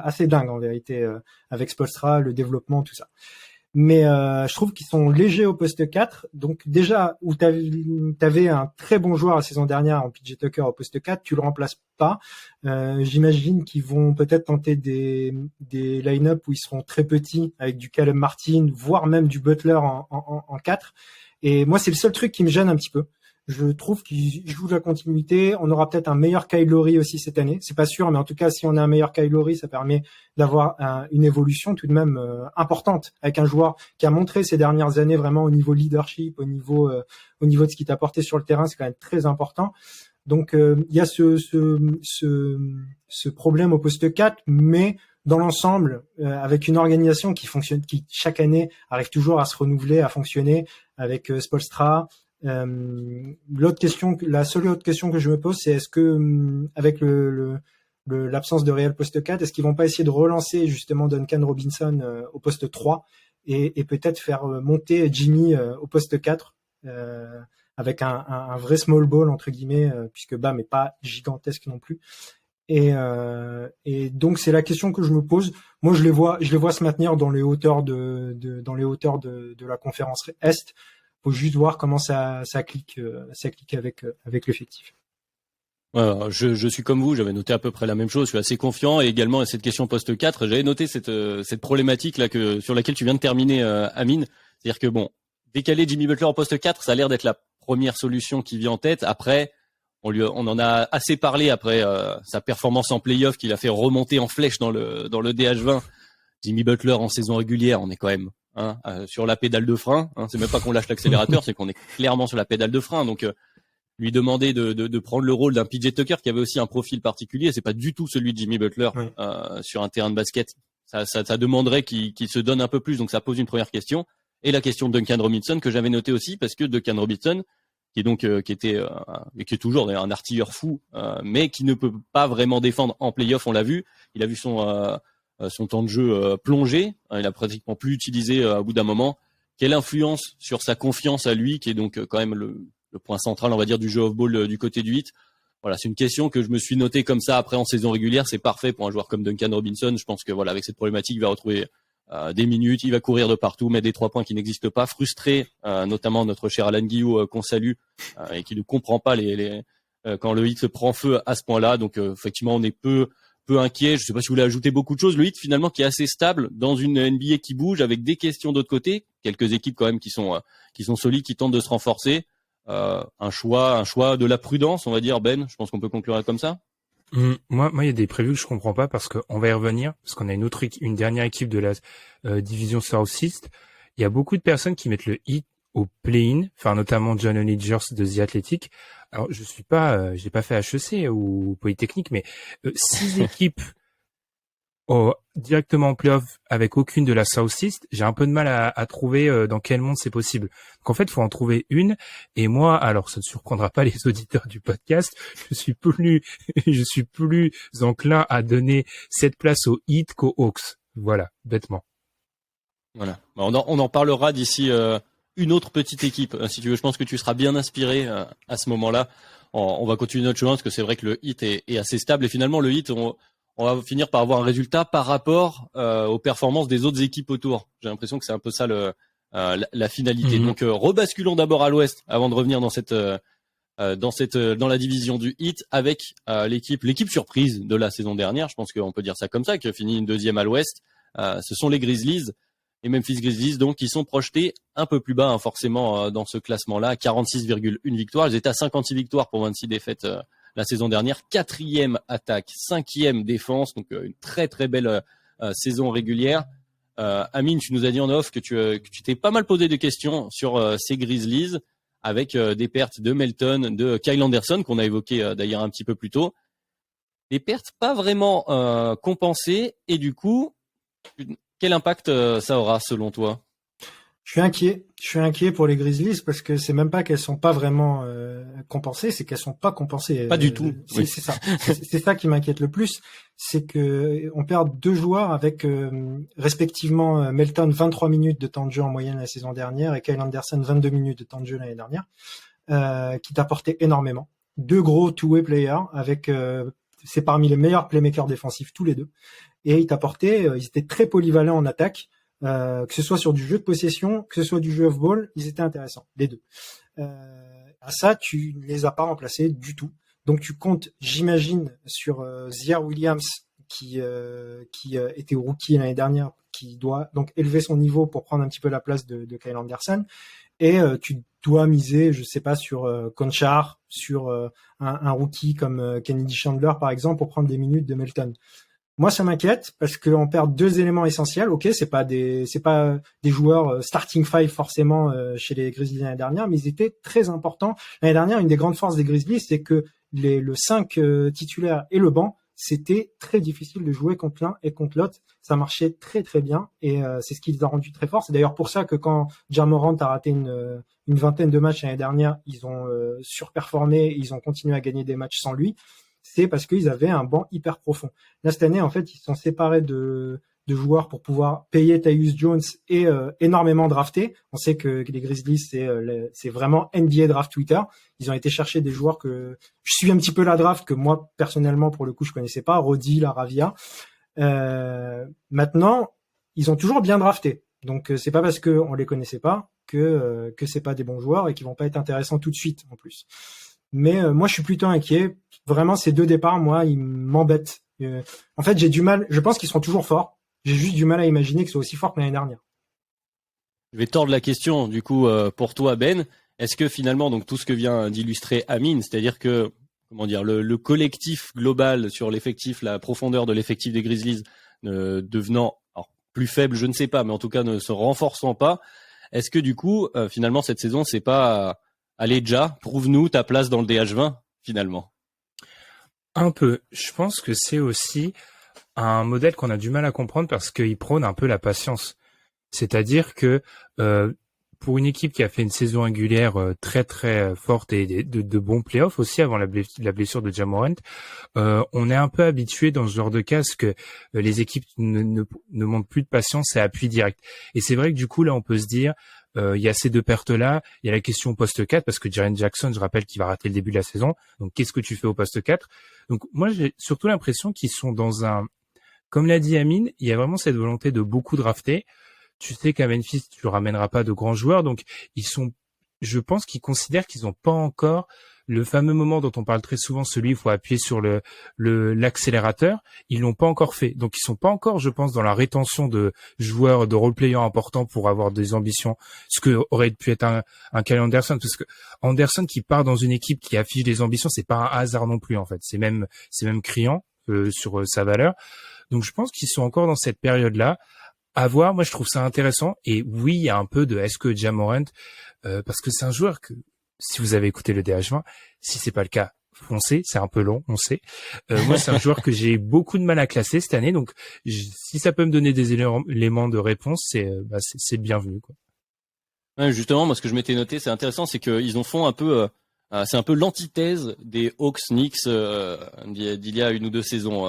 assez dingues en vérité, avec Spoelstra, le développement, tout ça. Mais je trouve qu'ils sont légers au poste 4. Donc déjà, où t'avais un très bon joueur la saison dernière en PJ Tucker au poste 4, tu le remplaces pas. J'imagine qu'ils vont peut-être tenter des line-up où ils seront très petits, avec du Caleb Martin, voire même du Butler en 4. Et moi, c'est le seul truc qui me gêne un petit peu. Je trouve qu'ils jouent la continuité. On aura peut-être un meilleur Kyle Lowry aussi cette année. C'est pas sûr, mais en tout cas, si on a un meilleur Kyle Lowry, ça permet d'avoir une évolution tout de même importante avec un joueur qui a montré ces dernières années vraiment au niveau leadership, au niveau de ce qu'il t'a apporté sur le terrain. C'est quand même très important. Donc, il y a ce problème au poste 4, mais dans l'ensemble, avec une organisation qui fonctionne, qui chaque année arrive toujours à se renouveler, à fonctionner avec Spoelstra. La seule autre question que je me pose, c'est est-ce que avec l'absence de réel poste 4, est-ce qu'ils vont pas essayer de relancer justement Duncan Robinson au poste 3 et peut-être faire monter Jimmy au poste 4 avec un vrai small ball entre guillemets, puisque Bam est pas gigantesque non plus. Et donc c'est la question que je me pose. Moi je les vois se maintenir dans les hauteurs de la conférence Est. Faut juste voir comment ça clique avec l'effectif.
Ouais, je suis comme vous, j'avais noté à peu près la même chose, je suis assez confiant, et également à cette question poste 4, j'avais noté cette problématique là sur laquelle tu viens de terminer, Amine. C'est-à-dire que bon, décaler Jimmy Butler en poste 4, ça a l'air d'être la première solution qui vient en tête. Après, on en a assez parlé après sa performance en play-off qu'il a fait remonter en flèche dans le DH20. Jimmy Butler en saison régulière, on est quand même sur la pédale de frein. C'est même pas qu'on lâche l'accélérateur, c'est qu'on est clairement sur la pédale de frein. Donc lui demander de prendre le rôle d'un PJ Tucker qui avait aussi un profil particulier, c'est pas du tout celui de Jimmy Butler sur un terrain de basket. Ça demanderait qu'il se donne un peu plus. Donc ça pose une première question. Et la question de Duncan Robinson que j'avais noté aussi parce que Duncan Robinson qui est toujours un artilleur fou, mais qui ne peut pas vraiment défendre en play-off. On l'a vu, il a vu son temps de jeu plonger. Il a pratiquement plus utilisé au bout d'un moment. Quelle influence sur sa confiance à lui, qui est donc quand même le point central, on va dire, du jeu off-ball du côté du Heat. Voilà, c'est une question que je me suis notée comme ça après en saison régulière. C'est parfait pour un joueur comme Duncan Robinson. Je pense que voilà, avec cette problématique, il va retrouver des minutes, il va courir de partout, mettre des 3 points qui n'existent pas, frustré, notamment notre cher Alan Guillou qu'on salue et qui ne comprend pas quand le Heat se prend feu à ce point-là. Donc effectivement, on est peu inquiet. Je sais pas si vous voulez ajouter beaucoup de choses. Le Heat finalement qui est assez stable dans une NBA qui bouge avec des questions d'autre côté, quelques équipes quand même qui sont solides, qui tentent de se renforcer. Un choix de la prudence, on va dire. Ben, je pense qu'on peut conclure comme ça.
Moi, il y a des prévus que je comprends pas parce qu'on va y revenir, parce qu'on a une dernière équipe de la division Southeast. Il y a beaucoup de personnes qui mettent le Heat au play-in, enfin notamment John Onagers de The Athletic. Alors j'ai pas fait HEC ou Polytechnique, mais 6 équipes directement en play-off avec aucune de la Southeast, j'ai un peu de mal à trouver dans quel monde c'est possible. Donc en fait, il faut en trouver une. Et moi, alors ça ne surprendra pas les auditeurs du podcast, je suis plus enclin à donner cette place au Heat qu'aux Hawks. Voilà, bêtement.
Voilà. On en parlera d'ici une autre petite équipe, si tu veux. Je pense que tu seras bien inspiré à ce moment-là. On va continuer notre chemin parce que c'est vrai que le Heat est assez stable et finalement le Heat, on va finir par avoir un résultat par rapport aux performances des autres équipes autour. J'ai l'impression que c'est un peu ça la finalité. Donc rebasculons d'abord à l'Ouest avant de revenir dans la division du Heat avec l'équipe surprise de la saison dernière. Je pense qu'on peut dire ça comme ça, qui a fini une deuxième à l'Ouest. Ce sont les Grizzlies et Memphis Grizzlies, donc qui sont projetés un peu plus bas forcément dans ce classement-là, 46,1 victoires. Ils étaient à 56 victoires pour 26 défaites. La saison dernière, 4e attaque, 5e défense, donc une très très belle saison régulière. Amine, tu nous as dit en off que tu t'es pas mal posé des questions sur ces Grizzlies, avec des pertes de Melton, de Kyle Anderson, qu'on a évoqué d'ailleurs un petit peu plus tôt. Des pertes pas vraiment compensées, et du coup, quel impact ça aura selon toi ?
Je suis inquiet pour les Grizzlies parce que c'est même pas qu'elles sont pas vraiment compensées, c'est qu'elles sont pas compensées.
Pas du tout.
C'est ça. C'est ça qui m'inquiète le plus, c'est que on perd 2 joueurs avec respectivement Melton 23 minutes de temps de jeu en moyenne la saison dernière et Kyle Anderson 22 minutes de temps de jeu l'année dernière, qui t'apportaient énormément. 2 gros two-way players avec c'est parmi les meilleurs playmakers défensifs tous les deux, et ils étaient très polyvalents en attaque. Que ce soit sur du jeu de possession, que ce soit du jeu off-ball, ils étaient intéressants, les deux. À ça, tu ne les as pas remplacés du tout. Donc tu comptes, j'imagine, sur Ziaire Williams qui était rookie l'année dernière, qui doit donc élever son niveau pour prendre un petit peu la place de Kyle Anderson. Et tu dois miser, je sais pas, sur Conchar, sur un rookie comme Kennedy Chandler par exemple, pour prendre des minutes de Melton. Moi, ça m'inquiète parce qu'on perd 2 éléments essentiels. Ok, c'est pas des joueurs starting five forcément chez les Grizzlies l'année dernière, mais ils étaient très importants. L'année dernière, une des grandes forces des Grizzlies, c'est que le 5 titulaire et le banc, c'était très difficile de jouer contre l'un et contre l'autre. Ça marchait très très bien et c'est ce qui les a rendus très forts. C'est d'ailleurs pour ça que quand Ja Morant a raté une vingtaine de matchs l'année dernière, ils ont surperformé, ils ont continué à gagner des matchs sans lui. C'est parce qu'ils avaient un banc hyper profond. Là, cette année, en fait, ils se sont séparés de joueurs pour pouvoir payer Tyus Jones et énormément drafter. On sait que les Grizzlies, c'est vraiment NBA Draft Twitter. Ils ont été chercher des joueurs que je suis un petit peu la draft, que moi, personnellement, pour le coup, je connaissais pas. Roddy, Laravia. Maintenant, ils ont toujours bien drafté. Donc, c'est pas parce qu'on les connaissait pas que c'est pas des bons joueurs et qu'ils vont pas être intéressants tout de suite, en plus. Mais moi, je suis plutôt inquiet. Vraiment, ces 2 départs, moi, ils m'embêtent. En fait, j'ai du mal. Je pense qu'ils seront toujours forts. J'ai juste du mal à imaginer que c'est aussi fort que l'année dernière.
Je vais tordre la question, du coup, pour toi, Ben. Est-ce que finalement, donc tout ce que vient d'illustrer Amine, c'est-à-dire que comment dire, le collectif global sur l'effectif, la profondeur de l'effectif des Grizzlies devenant alors, plus faible, je ne sais pas, mais en tout cas ne se renforçant pas, est-ce que du coup, finalement, cette saison, c'est pas allez, Ja, prouve-nous ta place dans le DH20, finalement?
Un peu. Je pense que c'est aussi un modèle qu'on a du mal à comprendre parce qu'il prône un peu la patience. C'est-à-dire que pour une équipe qui a fait une saison régulière très très forte et de bons playoffs aussi avant la blessure de Ja Morant, on est un peu habitué dans ce genre de cas à ce que les équipes ne montrent plus de patience et appui direct. Et c'est vrai que du coup là on peut se dire il y a ces deux pertes-là, il y a la question au poste 4 parce que Jaren Jackson, je rappelle qu'il va rater le début de la saison. Donc qu'est-ce que tu fais au poste 4? Donc moi j'ai surtout l'impression qu'ils sont dans un, comme l'a dit Amine, il y a vraiment cette volonté de beaucoup drafter. Tu sais qu'à Memphis, tu ramèneras pas de grands joueurs, donc je pense qu'ils considèrent qu'ils n'ont pas encore le fameux moment dont on parle très souvent, celui où il faut appuyer sur l'accélérateur. Ils l'ont pas encore fait, donc ils sont pas encore, je pense, dans la rétention de joueurs, de role-players importants pour avoir des ambitions. Ce que aurait pu être un Kyle Anderson, parce que Anderson qui part dans une équipe qui affiche des ambitions, c'est pas un hasard non plus en fait. C'est même criant sur sa valeur. Donc je pense qu'ils sont encore dans cette période-là. À voir, moi je trouve ça intéressant. Et oui, il y a un peu de est-ce que Ja Morant, parce que c'est un joueur que, si vous avez écouté le DH20, si c'est pas le cas, foncez, c'est un peu long, on sait. Moi c'est un joueur que j'ai beaucoup de mal à classer cette année, donc si ça peut me donner des éléments de réponse, c'est bienvenu, quoi.
Ouais, justement, moi ce que je m'étais noté, c'est intéressant, c'est qu'ils en font un peu, c'est un peu l'antithèse des Hawks Knicks d'il y a une ou deux saisons.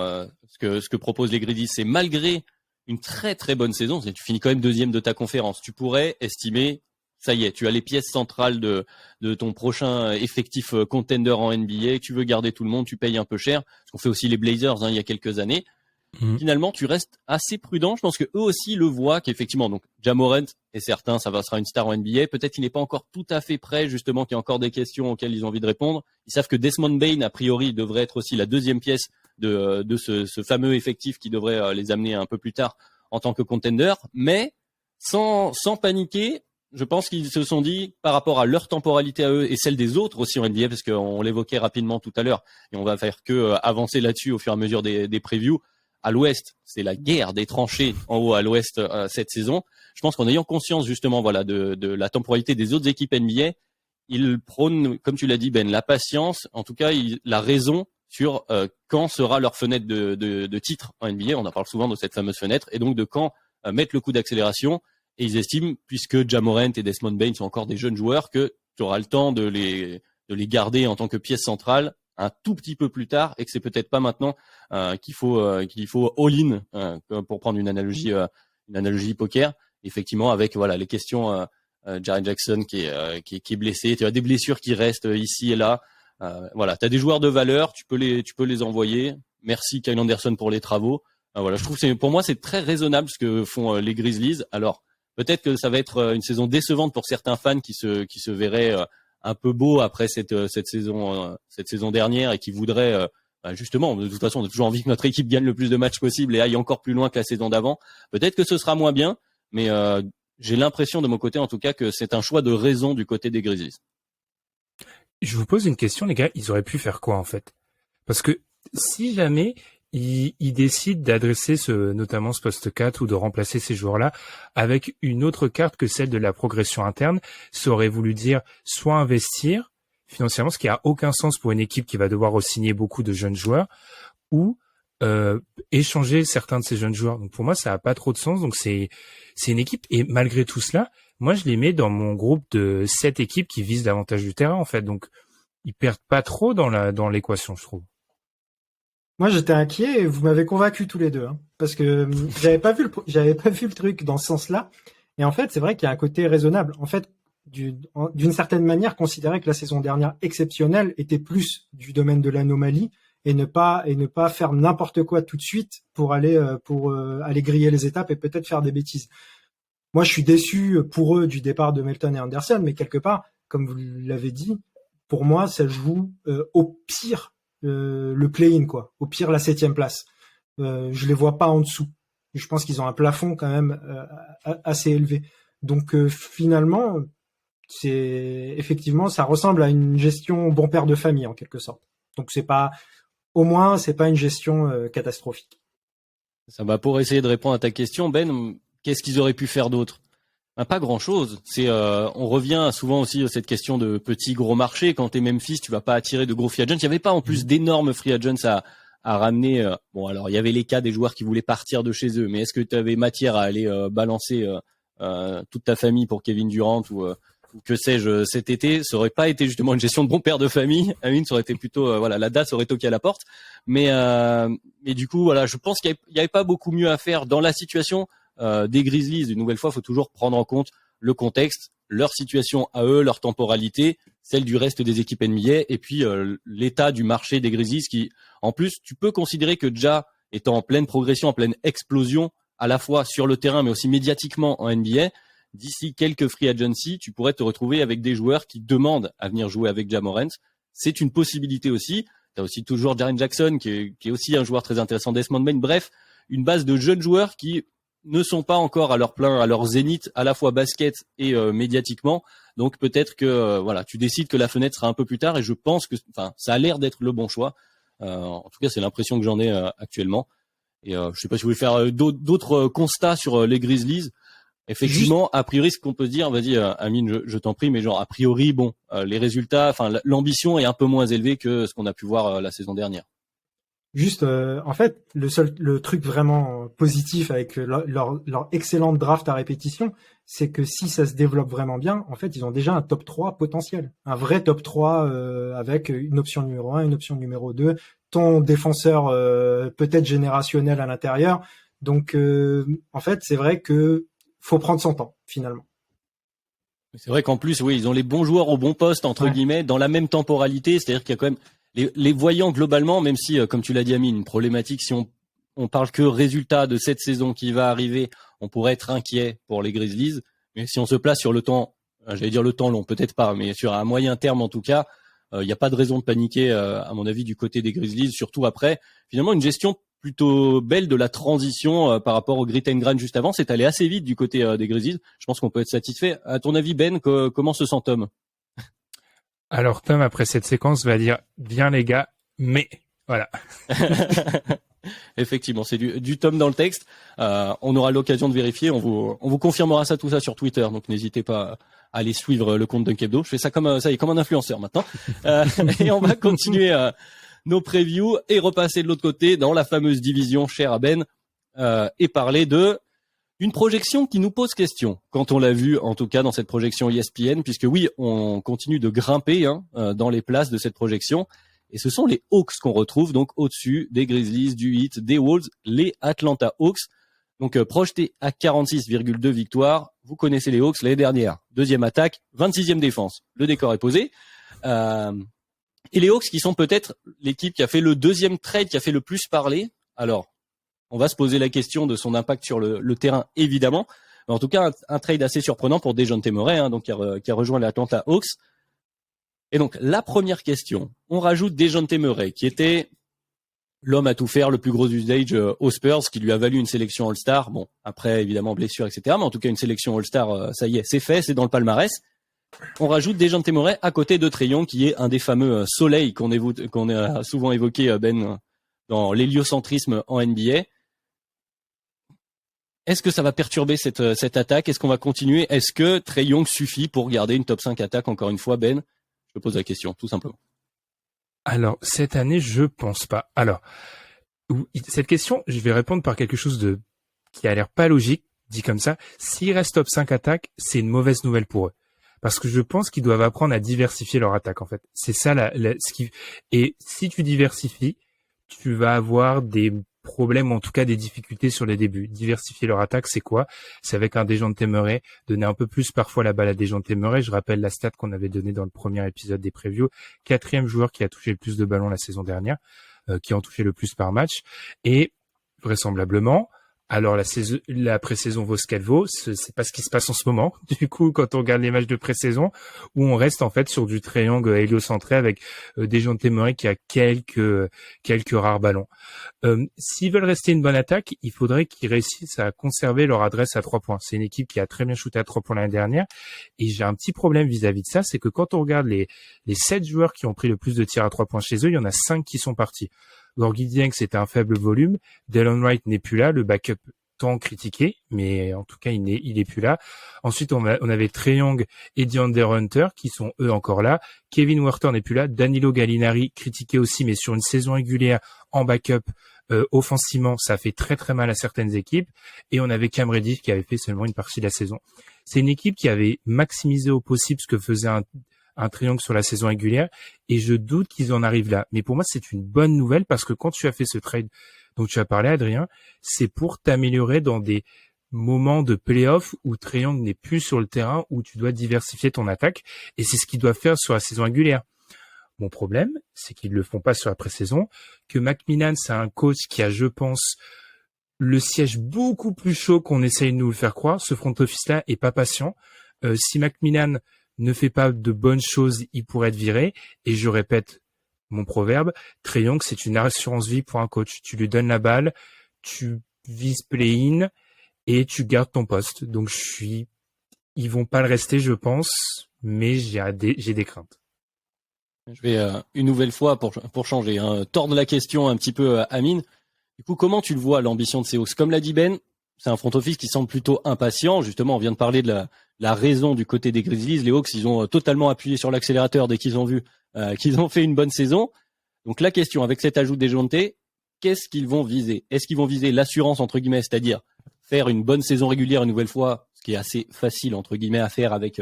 Ce que proposent les Grizzlies, c'est malgré une très très bonne saison, tu finis quand même deuxième de ta conférence, tu pourrais estimer, ça y est, tu as les pièces centrales de ton prochain effectif contender en NBA, tu veux garder tout le monde, tu payes un peu cher, ce qu'on fait aussi les Blazers il y a quelques années. Finalement, tu restes assez prudent. Je pense que eux aussi le voient qu'effectivement, donc Ja Morant est certain, ça sera une star en NBA. Peut-être qu'il n'est pas encore tout à fait prêt, justement, qu'il y a encore des questions auxquelles ils ont envie de répondre. Ils savent que Desmond Bane, a priori, devrait être aussi la deuxième pièce de ce fameux effectif qui devrait les amener un peu plus tard en tant que contender. Mais sans paniquer, je pense qu'ils se sont dit, par rapport à leur temporalité à eux et celle des autres aussi en NBA, parce qu'on l'évoquait rapidement tout à l'heure, et on va faire que avancer là-dessus au fur et à mesure des previews. À l'ouest, c'est la guerre des tranchées en haut à l'ouest cette saison. Je pense qu'en ayant conscience justement voilà de la temporalité des autres équipes NBA, ils prônent, comme tu l'as dit Ben, la patience, en tout cas la raison sur quand sera leur fenêtre de titre en NBA. On en parle souvent de cette fameuse fenêtre et donc de quand mettre le coup d'accélération. Et ils estiment, puisque Ja Morant et Desmond Bane sont encore des jeunes joueurs, que tu auras le temps de les garder en tant que pièce centrale un tout petit peu plus tard et que c'est peut-être pas maintenant qu'il faut all-in pour prendre une analogie poker. Effectivement, avec voilà les questions Jaren Jackson qui est blessé, tu as des blessures qui restent ici et là. Voilà, tu as des joueurs de valeur, tu peux les envoyer. Merci Kyle Anderson pour les travaux. Voilà, je trouve pour moi c'est très raisonnable ce que font les Grizzlies. Alors peut-être que ça va être une saison décevante pour certains fans qui se verraient un peu beau après cette saison dernière et qui voudrait justement, de toute façon, on a toujours envie que notre équipe gagne le plus de matchs possible et aille encore plus loin que la saison d'avant. Peut-être que ce sera moins bien, mais j'ai l'impression de mon côté en tout cas que c'est un choix de raison du côté des Grizzlies.
Je vous pose une question, les gars, ils auraient pu faire quoi en fait? Parce que si jamais ils décident d'adresser notamment ce poste 4 ou de remplacer ces joueurs-là avec une autre carte que celle de la progression interne, ça aurait voulu dire soit investir financièrement, ce qui a aucun sens pour une équipe qui va devoir signer beaucoup de jeunes joueurs, ou échanger certains de ces jeunes joueurs. Donc pour moi, ça a pas trop de sens. Donc c'est une équipe, et malgré tout cela, moi je les mets dans mon groupe de 7 équipes qui visent davantage du terrain en fait. Donc ils perdent pas trop dans l'équation, je trouve.
Moi, j'étais inquiet et vous m'avez convaincu tous les deux, hein, parce que j'avais pas vu le truc dans ce sens-là. Et en fait, c'est vrai qu'il y a un côté raisonnable. En fait, d'une certaine manière, considérer que la saison dernière exceptionnelle était plus du domaine de l'anomalie et ne pas faire n'importe quoi tout de suite pour aller griller les étapes et peut-être faire des bêtises. Moi, je suis déçu pour eux du départ de Melton et Anderson, mais quelque part, comme vous l'avez dit, pour moi, ça joue au pire le play-in, quoi. Au pire, la 7e place. Je les vois pas en dessous. Je pense qu'ils ont un plafond quand même assez élevé. Donc finalement, effectivement, ça ressemble à une gestion bon père de famille en quelque sorte. Donc au moins c'est pas une gestion catastrophique.
Ça va pour essayer de répondre à ta question, Ben. Qu'est-ce qu'ils auraient pu faire d'autre? Pas grand-chose. On revient souvent aussi à cette question de petit gros marché. Quand t'es Memphis, tu vas pas attirer de gros free agents. Il y avait pas en plus d'énormes free agents à ramener. Bon, alors il y avait les cas des joueurs qui voulaient partir de chez eux, mais est-ce que tu avais matière à aller balancer toute ta famille pour Kevin Durant ou que sais-je cet été? Ça aurait pas été justement une gestion de bon père de famille. Amine, ça aurait été plutôt la date aurait toqué à la porte. Mais du coup voilà, je pense qu'il y avait pas beaucoup mieux à faire dans la situation. Des Grizzlies, une nouvelle fois, faut toujours prendre en compte le contexte, leur situation à eux, leur temporalité, celle du reste des équipes NBA, et puis l'état du marché des Grizzlies qui, en plus, tu peux considérer que Ja étant en pleine progression, en pleine explosion, à la fois sur le terrain, mais aussi médiatiquement en NBA, d'ici quelques free agency, tu pourrais te retrouver avec des joueurs qui demandent à venir jouer avec Ja Morant. C'est une possibilité aussi. Tu as aussi toujours Jaren Jackson, qui est aussi un joueur très intéressant, Desmond Bane. Bref, une base de jeunes joueurs qui ne sont pas encore à leur plein, à leur zénith, à la fois basket et médiatiquement. Donc peut-être que tu décides que la fenêtre sera un peu plus tard, et je pense que ça a l'air d'être le bon choix. En tout cas, c'est l'impression que j'en ai actuellement. Et je sais pas si vous voulez faire d'autres constats sur les Grizzlies. Effectivement, a priori, ce qu'on peut se dire, vas-y Amine, je t'en prie, mais genre a priori, bon, les résultats, l'ambition est un peu moins élevée que ce qu'on a pu voir la saison dernière.
Juste, en fait, le truc vraiment positif avec leur excellente draft à répétition, c'est que si ça se développe vraiment bien, en fait, ils ont déjà un top 3 potentiel. Un vrai top 3 avec une option numéro 1, une option numéro 2, ton défenseur peut-être générationnel à l'intérieur. Donc, en fait, c'est vrai que faut prendre son temps, finalement.
C'est vrai qu'en plus, oui, ils ont les bons joueurs au bon poste, entre guillemets, dans la même temporalité. C'est-à-dire qu'il y a quand même les voyants globalement, même si, comme tu l'as dit, Amine, une problématique, si on parle que résultat de cette saison qui va arriver, on pourrait être inquiet pour les Grizzlies. Mais si on se place sur le temps, j'allais dire le temps long, peut-être pas, mais sur un moyen terme en tout cas, il n'y a pas de raison de paniquer, à mon avis, du côté des Grizzlies, surtout après. Finalement, une gestion plutôt belle de la transition par rapport au Grit and Grind juste avant. C'est allé assez vite du côté des Grizzlies. Je pense qu'on peut être satisfait. À ton avis, Ben, comment se sent Tom?
Alors Tom, après cette séquence, va dire « Bien les gars, mais... » Voilà.
Effectivement, c'est du Tom dans le texte. On aura l'occasion de vérifier. On vous confirmera tout ça sur Twitter. Donc n'hésitez pas à aller suivre le compte Dunk Hebdo. Je fais ça comme un influenceur maintenant. Et on va continuer nos previews et repasser de l'autre côté dans la fameuse division chère à Ben et parler d'une projection qui nous pose question quand on l'a vu, en tout cas dans cette projection ESPN, puisque oui, on continue de grimper dans les places de cette projection. Et ce sont les Hawks qu'on retrouve donc au-dessus des Grizzlies, du Heat, des Wolves, les Atlanta Hawks. Donc projetés à 46,2 victoires. Vous connaissez les Hawks l'année dernière. Deuxième attaque, 26e défense. Le décor est posé. Et les Hawks qui sont peut-être l'équipe qui a fait le deuxième trade, qui a fait le plus parler. Alors, on va se poser la question de son impact sur le terrain, évidemment. Mais en tout cas, un trade assez surprenant pour DeJounte Murray, donc qui a rejoint les Atlanta Hawks. Et donc, la première question, on rajoute DeJounte Murray, qui était l'homme à tout faire, le plus gros usage aux Spurs, qui lui a valu une sélection All-Star. Bon, après, évidemment, blessure, etc. Mais en tout cas, une sélection All-Star, ça y est, c'est fait, c'est dans le palmarès. On rajoute DeJounte Murray à côté de Trae Young, qui est un des fameux soleils qu'on a souvent évoqué, Ben, dans l'héliocentrisme en NBA. Est-ce que ça va perturber cette attaque? Est-ce qu'on va continuer? Est-ce que Trae Young suffit pour garder une top 5 attaque, encore une fois, Ben? Je pose la question, tout simplement.
Alors, cette année, je pense pas. Alors, cette question, je vais répondre par quelque chose qui a l'air pas logique, dit comme ça. S'ils restent top 5 attaque, c'est une mauvaise nouvelle pour eux. Parce que je pense qu'ils doivent apprendre à diversifier leur attaque, en fait. C'est ça et si tu diversifies, tu vas avoir des problèmes, en tout cas des difficultés sur les débuts. Diversifier leur attaque, c'est quoi? C'est avec un DeJounte Murray, donner un peu plus parfois la balle à DeJounte Murray. Je rappelle la stat qu'on avait donnée dans le premier épisode des previews. 4e joueur qui a touché le plus de ballons la saison dernière, qui en touchait le plus par match. Et vraisemblablement, Alors la pré-saison vaut ce qu'elle vaut, c'est pas ce qui se passe en ce moment. Du coup, quand on regarde les matchs de pré-saison, où on reste en fait sur du triangle héliocentré avec Dejounte Murray qui a quelques rares ballons. S'ils veulent rester une bonne attaque, il faudrait qu'ils réussissent à conserver leur adresse à 3 points. C'est une équipe qui a très bien shooté à 3 points l'année dernière, et j'ai un petit problème vis-à-vis de ça, c'est que quand on regarde les 7 joueurs qui ont pris le plus de tirs à 3 points chez eux, il y en a 5 qui sont partis. Gorgui Dieng, c'était un faible volume. Delon Wright n'est plus là, le backup tant critiqué, mais en tout cas, il est plus là. Ensuite, on avait Trae Young et DeAndre Hunter, qui sont eux encore là. Kevin Huerter n'est plus là. Danilo Gallinari, critiqué aussi, mais sur une saison régulière en backup, offensivement, ça fait très très mal à certaines équipes. Et on avait Cam Reddish qui avait fait seulement une partie de la saison. C'est une équipe qui avait maximisé au possible ce que faisait un triangle sur la saison régulière, et je doute qu'ils en arrivent là. Mais pour moi, c'est une bonne nouvelle parce que quand tu as fait ce trade dont tu as parlé, Adrien, c'est pour t'améliorer dans des moments de play-off où triangle n'est plus sur le terrain, où tu dois diversifier ton attaque, et c'est ce qu'ils doivent faire sur la saison régulière. Mon problème, c'est qu'ils le font pas sur la pré-saison, que McMillan, c'est un coach qui a, je pense, le siège beaucoup plus chaud qu'on essaye de nous le faire croire. Ce front office-là est pas patient. Si McMillan ne fait pas de bonnes choses, il pourrait être viré. Et je répète mon proverbe, Trae Young, c'est une assurance vie pour un coach. Tu lui donnes la balle, tu vises play-in et tu gardes ton poste. Donc ils vont pas le rester, je pense, mais j'ai des craintes.
Je vais une nouvelle fois pour changer, tordre la question un petit peu à Amine. Du coup, comment tu le vois, l'ambition de ces Hawks? Comme l'a dit Ben, c'est un front office qui semble plutôt impatient. Justement, on vient de parler de la raison du côté des Grizzlies. Les Hawks, ils ont totalement appuyé sur l'accélérateur dès qu'ils ont vu qu'ils ont fait une bonne saison. Donc la question, avec cet ajout des Dejounte, qu'est-ce qu'ils vont viser? Est-ce qu'ils vont viser l'assurance, entre guillemets, c'est-à-dire faire une bonne saison régulière une nouvelle fois, ce qui est assez facile, entre guillemets, à faire avec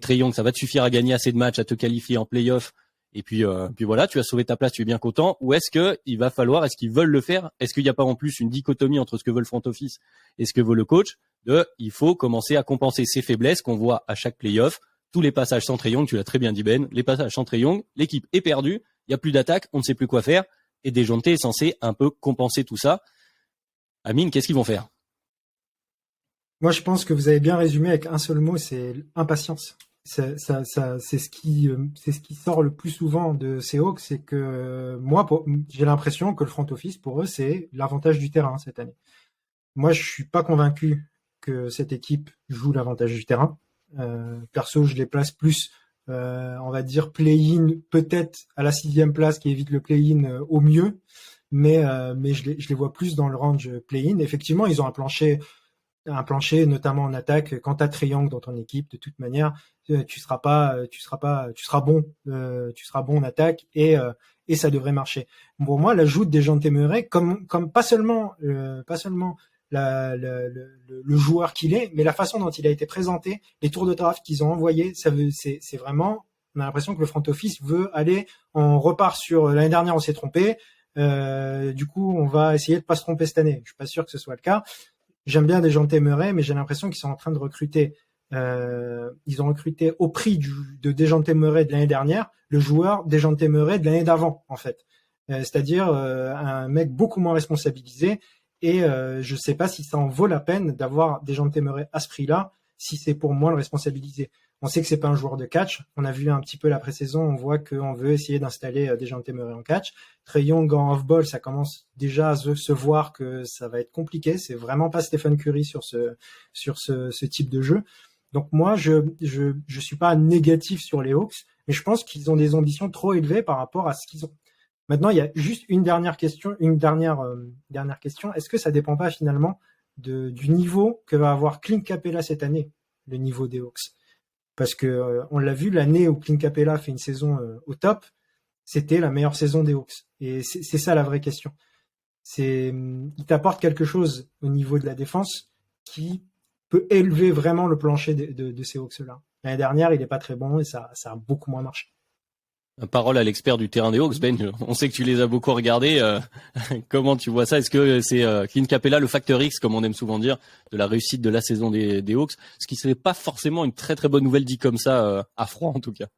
Trae Young, ça va te suffire à gagner assez de matchs, à te qualifier en play-off, et puis voilà, tu as sauvé ta place, tu es bien content. Ou est-ce qu'ils veulent le faire? Est-ce qu'il n'y a pas en plus une dichotomie entre ce que veut le front office et ce que veut le coach? Il faut commencer à compenser ces faiblesses qu'on voit à chaque play-off. Tous les passages sans Trae Young, tu l'as très bien dit Ben, les passages sans Trae Young, l'équipe est perdue, il n'y a plus d'attaque, on ne sait plus quoi faire, et Dejounte est censé un peu compenser tout ça. Amine, qu'est-ce qu'ils vont faire?
Moi, je pense que vous avez bien résumé avec un seul mot, c'est impatience. C'est ce qui sort le plus souvent de ces Hawks, c'est que j'ai l'impression que le front office, pour eux, c'est l'avantage du terrain cette année. Moi, je suis pas convaincu que cette équipe joue l'avantage du terrain. Perso, je les place plus, on va dire play-in, peut-être à la 6e place qui évite le play-in au mieux, mais je les vois plus dans le range play-in. Effectivement, ils ont un plancher notamment en attaque. Quand t'as Trae Young dans ton équipe, de toute manière, tu seras bon en attaque et ça devrait marcher. Pour moi, l'ajout de Dejounte Murray, comme pas seulement le joueur qu'il est, mais la façon dont il a été présenté, les tours de draft qu'ils ont envoyés, c'est vraiment, on a l'impression que le front office veut aller, on repart sur l'année dernière, on s'est trompé, du coup, on va essayer de pas se tromper cette année. Je suis pas sûr que ce soit le cas. J'aime bien Dejounte Murray, mais j'ai l'impression qu'ils sont en train de recruter. Ils ont recruté au prix de Dejounte Murray de l'année dernière, le joueur Dejounte Murray de l'année d'avant, en fait. C'est-à-dire un mec beaucoup moins responsabilisé. Et je sais pas si ça en vaut la peine d'avoir Dejounte Murray à ce prix-là, si c'est pour moi le responsabiliser. On sait que c'est pas un joueur de catch. On a vu un petit peu la pré-saison, on voit qu'on veut essayer d'installer Dejounte Murray en catch. Trae Young en off-ball, ça commence déjà à se voir que ça va être compliqué. C'est vraiment pas Stephen Curry sur ce type de jeu. Donc moi, je suis pas négatif sur les Hawks, mais je pense qu'ils ont des ambitions trop élevées par rapport à ce qu'ils ont. Maintenant, il y a juste une dernière question. Est-ce que ça dépend pas finalement du niveau que va avoir Clint Capella cette année, le niveau des Hawks? Parce que on l'a vu, l'année où Clint Capella fait une saison au top, c'était la meilleure saison des Hawks. Et c'est ça la vraie question. Il t'apporte quelque chose au niveau de la défense qui peut élever vraiment le plancher de ces Hawks-là. L'année dernière, il est pas très bon et ça a beaucoup moins marché.
Parole à l'expert du terrain des Hawks, Ben. On sait que tu les as beaucoup regardés. Comment tu vois ça? Est-ce que c'est Clint Capella le facteur X, comme on aime souvent dire, de la réussite de la saison des Hawks? Ce qui serait pas forcément une très très bonne nouvelle dit comme ça, à froid en tout cas.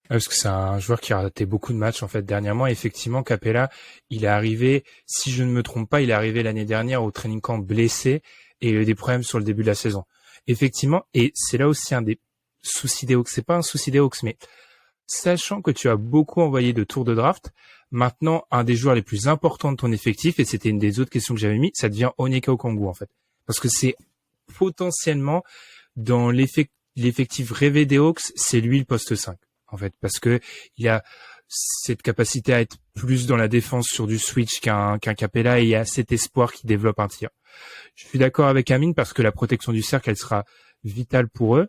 Parce que c'est un joueur qui a raté beaucoup de matchs en fait dernièrement. Effectivement, Capella, il est arrivé, si je ne me trompe pas, il est arrivé l'année dernière au training camp blessé et il a eu des problèmes sur le début de la saison. Effectivement, et c'est là aussi un des soucis des Hawks. C'est pas un souci des Hawks, mais sachant que tu as beaucoup envoyé de tours de draft, maintenant un des joueurs les plus importants de ton effectif, et c'était une des autres questions que j'avais mis, ça devient Onyeka Okongwu en fait, parce que c'est potentiellement dans l'effectif rêvé des Hawks, c'est lui le poste 5 en fait, parce que il a cette capacité à être plus dans la défense sur du switch qu'un Capella, et il y a cet espoir qui développe un tir. Je suis d'accord avec Amine parce que la protection du cercle, elle sera vitale pour eux,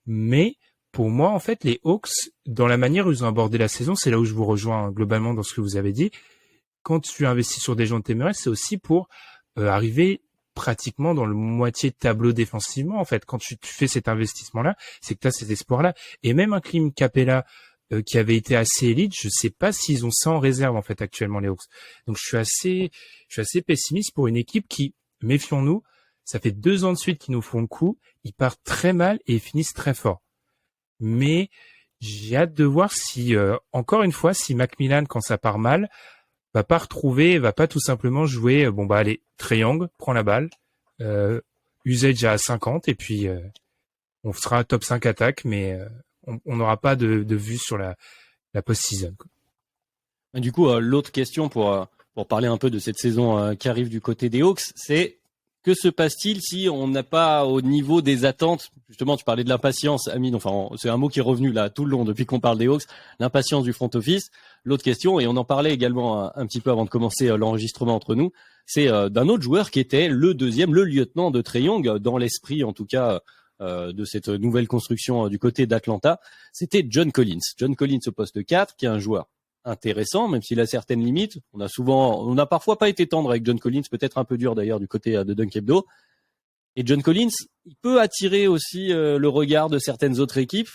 mais pour moi, en fait, les Hawks, dans la manière où ils ont abordé la saison, c'est là où je vous rejoins globalement dans ce que vous avez dit. Quand tu investis sur des gens de Temeray, c'est aussi pour arriver pratiquement dans le moitié de tableau défensivement. En fait, quand tu fais cet investissement-là, c'est que tu as ces espoirs-là. Et même un Clint Capella qui avait été assez élite, je sais pas s'ils ont ça en réserve en fait actuellement les Hawks. Donc je suis assez pessimiste pour une équipe qui, méfions-nous, ça fait 2 ans de suite qu'ils nous font le coup, ils partent très mal et ils finissent très fort. Mais j'ai hâte de voir si, encore une fois, si Macmillan, quand ça part mal, va pas retrouver, va pas tout simplement jouer, bon bah allez, Trae Young, prends la balle, usage à 50, et puis on sera top 5 attaque, mais on n'aura pas de vue sur la post-season.
Du coup, l'autre question pour parler un peu de cette saison qui arrive du côté des Hawks, c'est que se passe-t-il si on n'a pas au niveau des attentes? Justement, tu parlais de l'impatience, Amine. Enfin, c'est un mot qui est revenu là tout le long depuis qu'on parle des Hawks. L'impatience du front office. L'autre question, et on en parlait également un petit peu avant de commencer l'enregistrement entre nous, c'est d'un autre joueur qui était le lieutenant de Trae Young, dans l'esprit en tout cas de cette nouvelle construction du côté d'Atlanta. C'était John Collins. John Collins au poste 4, qui est un joueur intéressant, même s'il a certaines limites. On n'a parfois pas été tendre avec John Collins, peut-être un peu dur d'ailleurs du côté de Dunk Hebdo. Et John Collins, il peut attirer aussi le regard de certaines autres équipes.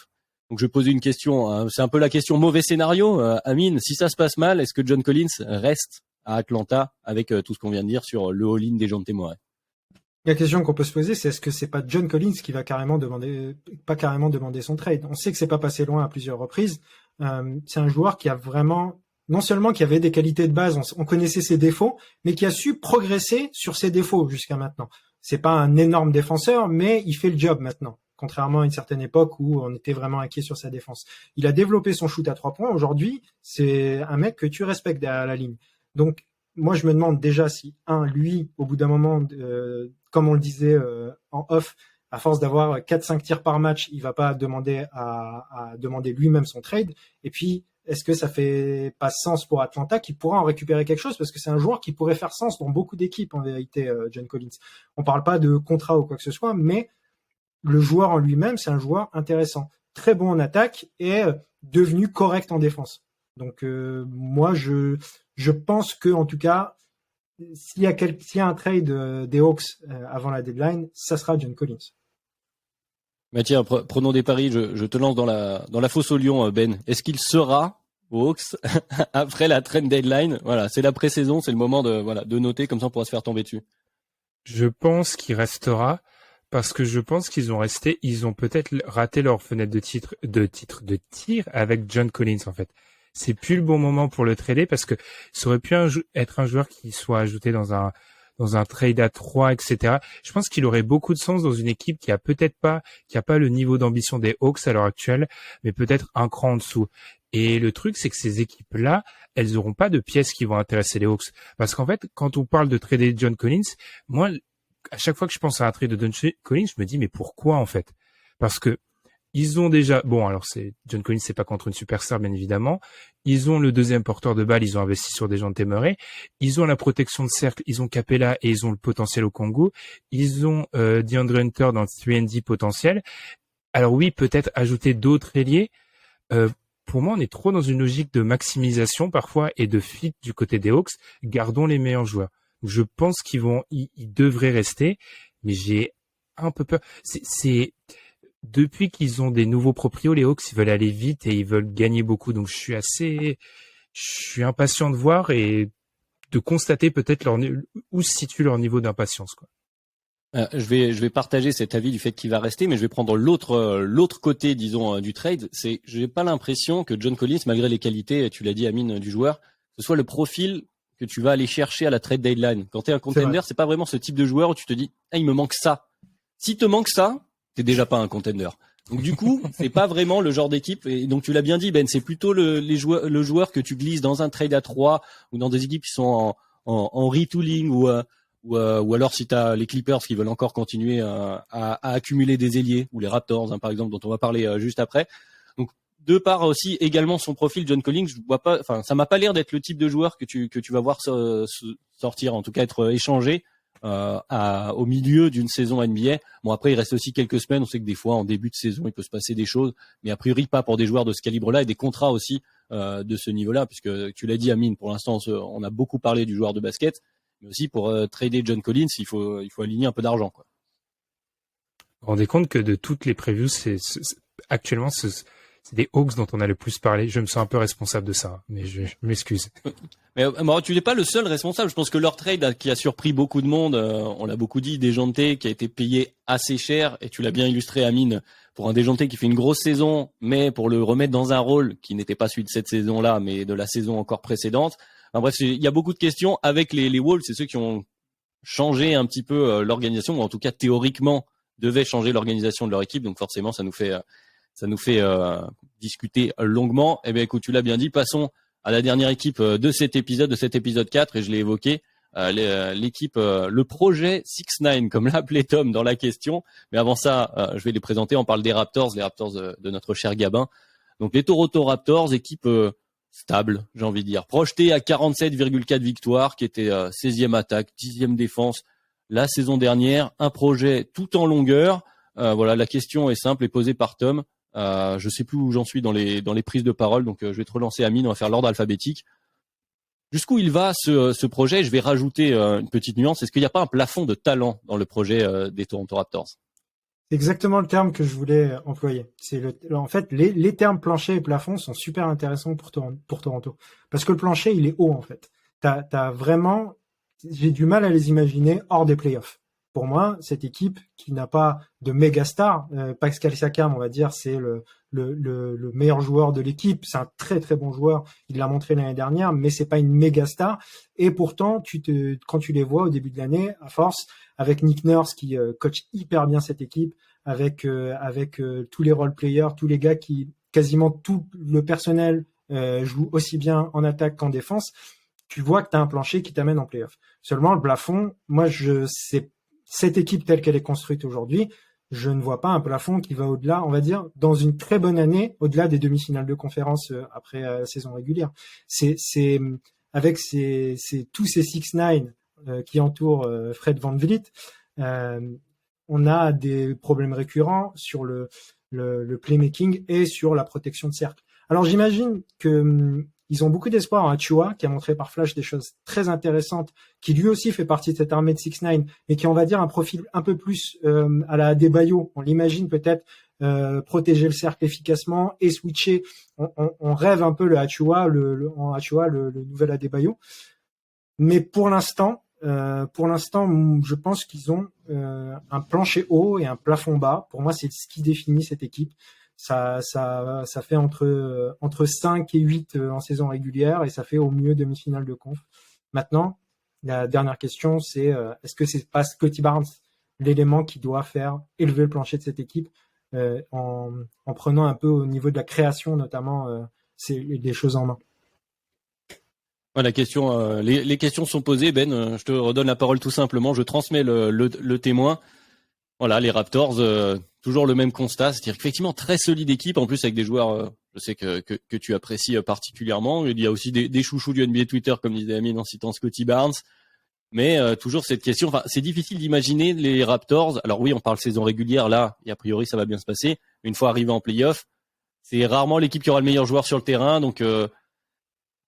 Donc je vais poser une question, c'est un peu la question mauvais scénario. Amine, si ça se passe mal, est-ce que John Collins reste à Atlanta avec tout ce qu'on vient de dire sur le all-in des gens de Temeray?
La question qu'on peut se poser, c'est est-ce que c'est pas John Collins qui va carrément demander son trade? On sait que c'est pas passé loin à plusieurs reprises. C'est un joueur qui a vraiment, non seulement qui avait des qualités de base, on connaissait ses défauts, mais qui a su progresser sur ses défauts jusqu'à maintenant. C'est pas un énorme défenseur, mais il fait le job maintenant, contrairement à une certaine époque où on était vraiment inquiet sur sa défense. Il a développé son shoot à 3 points. Aujourd'hui, c'est un mec que tu respectes derrière la ligne. Donc, moi, je me demande déjà si, lui, au bout d'un moment, comme on le disait en off, à force d'avoir 4-5 tirs par match, il va pas demander à demander lui-même son trade. Et puis, est-ce que ça fait pas sens pour Atlanta qui pourra en récupérer quelque chose? Parce que c'est un joueur qui pourrait faire sens dans beaucoup d'équipes, en vérité, John Collins. On parle pas de contrat ou quoi que ce soit, mais le joueur en lui-même, c'est un joueur intéressant. Très bon en attaque et devenu correct en défense. Donc, moi, je pense que, en tout cas, s'il y a un trade des Hawks avant la deadline, ça sera John Collins.
Mais tiens, prenons des paris. Je te lance dans la fosse au lion, Ben. Est-ce qu'il sera aux Hawks après la trade deadline? Voilà, c'est la pré-saison, c'est le moment de noter, comme ça on pourra se faire tomber dessus.
Je pense qu'il restera parce que je pense qu'ils ont peut-être raté leur fenêtre de tir avec John Collins en fait. C'est plus le bon moment pour le trader parce que ça aurait pu être un joueur qui soit ajouté dans un trade à 3, etc. Je pense qu'il aurait beaucoup de sens dans une équipe qui a pas le niveau d'ambition des Hawks à l'heure actuelle, mais peut-être un cran en dessous. Et le truc, c'est que ces équipes-là, elles auront pas de pièces qui vont intéresser les Hawks. Parce qu'en fait, quand on parle de trader John Collins, moi, à chaque fois que je pense à un trade de John Collins, je me dis, mais pourquoi, en fait? Parce que ils ont déjà, bon, alors John Collins, c'est pas contre une superstar, bien évidemment. Ils ont le deuxième porteur de balle, ils ont investi sur des gens de Temeray. Ils ont la protection de cercle, ils ont Capella et ils ont le potentiel au Congo. Ils ont DeAndre Hunter dans le 3&D potentiel. Alors oui, peut-être ajouter d'autres ailiers. Pour moi, on est trop dans une logique de maximisation parfois et de fit du côté des Hawks. Gardons les meilleurs joueurs. Je pense qu'ils devraient rester, mais j'ai un peu peur. Depuis qu'ils ont des nouveaux proprios, les Hawks, ils veulent aller vite et ils veulent gagner beaucoup. Donc, je suis impatient de voir et de constater peut-être où se situe leur niveau d'impatience, quoi.
Je vais partager cet avis du fait qu'il va rester, mais je vais prendre l'autre côté, disons, du trade. J'ai pas l'impression que John Collins, malgré les qualités, tu l'as dit, Amine, du joueur, ce soit le profil que tu vas aller chercher à la trade deadline. Quand t'es un contender, c'est pas vraiment ce type de joueur où tu te dis, ah, il me manque ça. Si te manque ça, t'es déjà pas un contender. Donc du coup, c'est pas vraiment le genre d'équipe. Et donc tu l'as bien dit, Ben, c'est plutôt le joueur que tu glisses dans un trade à 3 ou dans des équipes qui sont en retooling ou alors si tu as les Clippers qui veulent encore continuer à accumuler des ailiers, ou les Raptors, par exemple, dont on va parler juste après. Donc de par aussi également son profil, John Collins, je vois pas, enfin ça m'a pas l'air d'être le type de joueur que tu vas voir sortir, en tout cas être échangé au milieu d'une saison NBA. Bon, après il reste aussi quelques semaines, on sait que des fois en début de saison il peut se passer des choses, mais a priori pas pour des joueurs de ce calibre-là et des contrats aussi de ce niveau-là, puisque tu l'as dit, Amine, pour l'instant on a beaucoup parlé du joueur de basket, mais aussi pour trader John Collins, il faut aligner un peu d'argent, quoi.
Vous vous rendez compte que de toutes les previews, actuellement, c'est des Hawks dont on a le plus parlé. Je me sens un peu responsable de ça, mais je m'excuse.
Mais tu n'es pas le seul responsable. Je pense que leur trade qui a surpris beaucoup de monde, on l'a beaucoup dit, Dejounte qui a été payé assez cher, et tu l'as bien illustré, Amine, pour un Dejounte qui fait une grosse saison, mais pour le remettre dans un rôle qui n'était pas celui de cette saison-là, mais de la saison encore précédente. Enfin, bref, il y a beaucoup de questions avec les Wolves. C'est ceux qui ont changé un petit peu l'organisation, ou en tout cas théoriquement devaient changer l'organisation de leur équipe. Donc forcément, ça nous fait discuter longuement. Eh bien, écoute, tu l'as bien dit. Passons à la dernière équipe de cet épisode 4, et je l'ai évoqué, l'équipe, le projet 6ix9ine, comme l'a appelé Tom dans la question. Mais avant ça, je vais les présenter. On parle des Raptors, les Raptors de notre cher Gabin. Donc les Toronto Raptors, équipe stable, j'ai envie de dire, projetée à 47,4 victoires, qui était 16e attaque, 10e défense la saison dernière, un projet tout en longueur. Voilà, la question est simple et posée par Tom. Je sais plus où j'en suis dans les prises de parole, donc je vais te relancer, Amine, on va faire l'ordre alphabétique. Jusqu'où il va ce projet? Je vais rajouter une petite nuance. Est-ce qu'il n'y a pas un plafond de talent dans le projet des Toronto Raptors?
C'est exactement le terme que je voulais employer. En fait, les termes plancher et plafond sont super intéressants pour Toronto. Parce que le plancher, il est haut, en fait. T'as vraiment, j'ai du mal à les imaginer hors des playoffs. Pour moi, cette équipe qui n'a pas de méga star, Pascal Siakam, on va dire, c'est le meilleur joueur de l'équipe. C'est un très très bon joueur. Il l'a montré l'année dernière, mais c'est pas une méga star. Et pourtant, quand tu les vois au début de l'année, à force, avec Nick Nurse qui coach hyper bien cette équipe, avec tous les role players, tous les gars qui, quasiment tout le personnel joue aussi bien en attaque qu'en défense, tu vois que tu as un plancher qui t'amène en playoff. Seulement, le plafond, moi, cette équipe telle qu'elle est construite aujourd'hui, je ne vois pas un plafond qui va au-delà, on va dire, dans une très bonne année, au-delà des demi-finales de conférence après la saison régulière. C'est avec tous ces 6ix9ine qui entourent Fred VanVleet, on a des problèmes récurrents sur le playmaking et sur la protection de cercle. Alors j'imagine que ils ont beaucoup d'espoir en Achiuwa, qui a montré par flash des choses très intéressantes, qui lui aussi fait partie de cette armée de 6ix9ine, et qui, on va dire, un profil un peu plus à la Adebayo. On l'imagine peut-être protéger le cercle efficacement et switcher. On rêve un peu le Achiuwa, le nouvel Adebayo. Mais pour l'instant, je pense qu'ils ont un plancher haut et un plafond bas. Pour moi, c'est ce qui définit cette équipe. Ça fait entre 5 et 8 en saison régulière, et ça fait au mieux demi-finale de conf. Maintenant, la dernière question, c'est est-ce que c'est pas Scottie Barnes l'élément qui doit faire élever le plancher de cette équipe en prenant un peu au niveau de la création, notamment des choses en main.
La question, les questions sont posées, Ben. Je te redonne la parole tout simplement. Je transmets le témoin. Voilà, les Raptors, toujours le même constat, c'est-à-dire qu'effectivement très solide équipe, en plus avec des joueurs, je sais que tu apprécies particulièrement. Il y a aussi des chouchous du NBA Twitter, comme disait Amine en citant Scottie Barnes. Mais toujours cette question, enfin c'est difficile d'imaginer les Raptors. Alors oui, on parle saison régulière là, et a priori ça va bien se passer. Une fois arrivé en play-off, c'est rarement l'équipe qui aura le meilleur joueur sur le terrain. Donc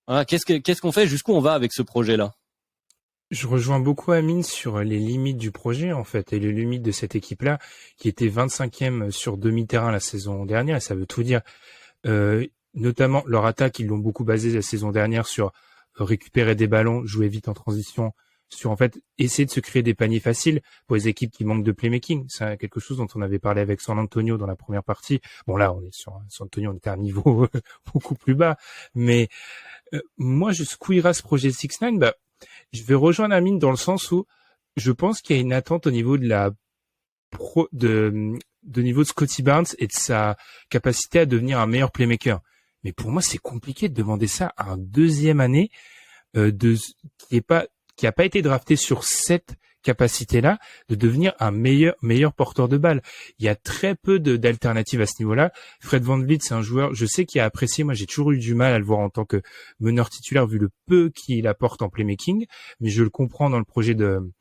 voilà, qu'est-ce qu'on fait, jusqu'où on va avec ce projet-là?
Je rejoins beaucoup Amine sur les limites du projet, en fait, et les limites de cette équipe-là, qui était 25e sur demi-terrain la saison dernière, et ça veut tout dire. Notamment, leur attaque, ils l'ont beaucoup basée la saison dernière sur récupérer des ballons, jouer vite en transition, sur en fait essayer de se créer des paniers faciles pour les équipes qui manquent de playmaking. C'est quelque chose dont on avait parlé avec San Antonio dans la première partie. Bon là, on est sur San Antonio, on était à un niveau beaucoup plus bas, mais moi je squeerais ce projet 6ix9ine. Bah, je vais rejoindre Amine dans le sens où je pense qu'il y a une attente au niveau de la de niveau de Scottie Barnes et de sa capacité à devenir un meilleur playmaker. Mais pour moi, c'est compliqué de demander ça à un deuxième année qui a pas été drafté sur cette capacité-là de devenir un meilleur porteur de balle. Il y a très peu d'alternatives à ce niveau-là. Fred VanVleet, c'est un joueur, je sais qu'il a apprécié. Moi, j'ai toujours eu du mal à le voir en tant que meneur titulaire vu le peu qu'il apporte en playmaking, mais je le comprends dans le projet de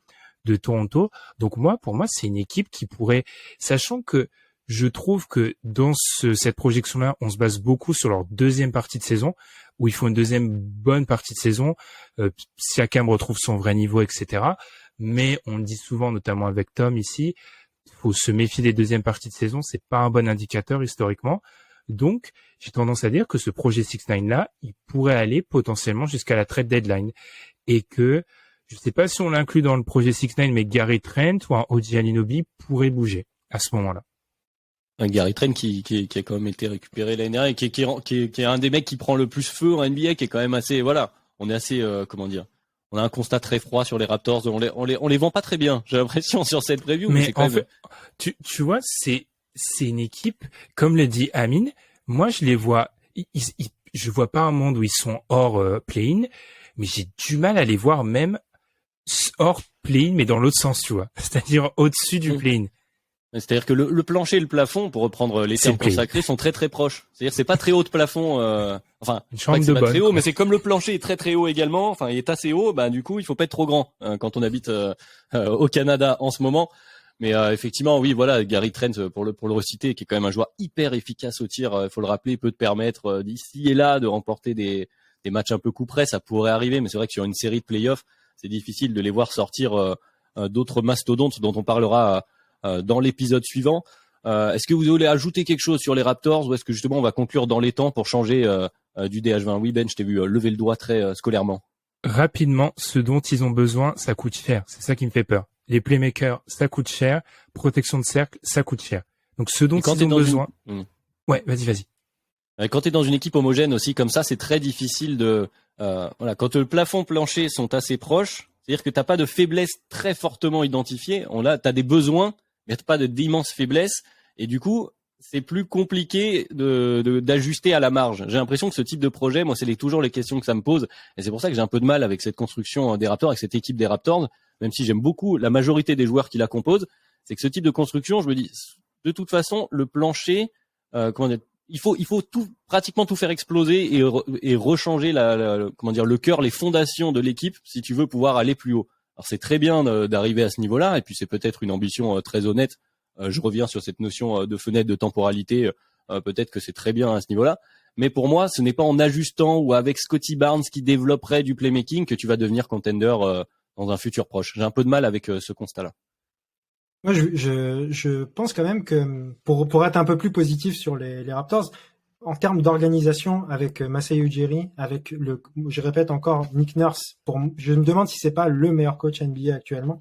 Toronto. Donc pour moi, c'est une équipe qui pourrait, sachant que je trouve que dans cette projection-là, on se base beaucoup sur leur deuxième partie de saison, où il faut une deuxième bonne partie de saison. Siakam retrouve son vrai niveau, etc. Mais on le dit souvent, notamment avec Tom ici, il faut se méfier des deuxièmes parties de saison. C'est pas un bon indicateur historiquement. Donc, j'ai tendance à dire que ce projet 6ix9ine là, il pourrait aller potentiellement jusqu'à la trade deadline, et que je sais pas si on l'inclut dans le projet 6ix9ine, mais Gary Trent ou un OG Anunoby pourrait bouger à ce moment-là.
Un Gary Trent qui a quand même été récupéré l'année dernière et qui est un des mecs qui prend le plus feu en NBA, qui est quand même assez, voilà, on est assez, on a un constat très froid sur les Raptors, on les vend pas très bien, j'ai l'impression, sur cette preview.
Mais en fait, tu vois, c'est une équipe, comme l'a dit Amine, moi je les vois, je vois pas un monde où ils sont hors play-in, mais j'ai du mal à les voir même hors play-in, mais dans l'autre sens, tu vois, c'est-à-dire au-dessus du play-in.
C'est-à-dire que le plancher et le plafond, pour reprendre les termes consacrés, sont très très proches. C'est-à-dire c'est pas très haut de plafond, enfin,
une chambre de
bonne, très haut,
quoi.
mais c'est comme le plancher est très très haut également. Enfin, il est assez haut, bah du coup, il faut pas être trop grand quand on habite au Canada en ce moment. Mais effectivement, oui, voilà, Gary Trent pour le reciter, qui est quand même un joueur hyper efficace au tir. Faut le rappeler, peut te permettre d'ici et là de remporter des matchs un peu coup près. Ça pourrait arriver, mais c'est vrai que sur une série de playoffs, c'est difficile de les voir sortir d'autres mastodontes dont on parlera dans l'épisode suivant. Est-ce que vous voulez ajouter quelque chose sur les Raptors, ou est-ce que justement on va conclure dans les temps pour changer du DH20? Oui, Ben, je t'ai vu lever le doigt très scolairement.
Rapidement, ce dont ils ont besoin, ça coûte cher. C'est ça qui me fait peur. Les playmakers, ça coûte cher. Protection de cercle, ça coûte cher. Donc ce dont ils ont besoin... Ouais, vas-y.
Quand tu es dans une équipe homogène aussi comme ça, c'est très difficile de... voilà, quand le plafond plancher sont assez proches, c'est-à-dire que t'as pas de faiblesse très fortement identifiée. T'as des besoins, mais t'as pas d'immenses faiblesses, et du coup, c'est plus compliqué d'ajuster à la marge. J'ai l'impression que ce type de projet, moi, c'est toujours les questions que ça me pose, et c'est pour ça que j'ai un peu de mal avec cette construction des Raptors, avec cette équipe des Raptors, même si j'aime beaucoup la majorité des joueurs qui la composent. C'est que ce type de construction, je me dis, de toute façon, le plancher, il faut pratiquement tout faire exploser et rechanger le cœur, les fondations de l'équipe si tu veux pouvoir aller plus haut. Alors c'est très bien d'arriver à ce niveau-là, et puis c'est peut-être une ambition très honnête. Je reviens sur cette notion de fenêtre de temporalité. Peut-être que c'est très bien à ce niveau-là, mais pour moi, ce n'est pas en ajustant ou avec Scottie Barnes qui développerait du playmaking que tu vas devenir contender dans un futur proche. J'ai un peu de mal avec ce constat-là.
Moi, je pense quand même que pour être un peu plus positif sur les Raptors, en termes d'organisation, avec Masai Ujiri, avec je répète encore, Nick Nurse, je me demande si c'est pas le meilleur coach NBA actuellement.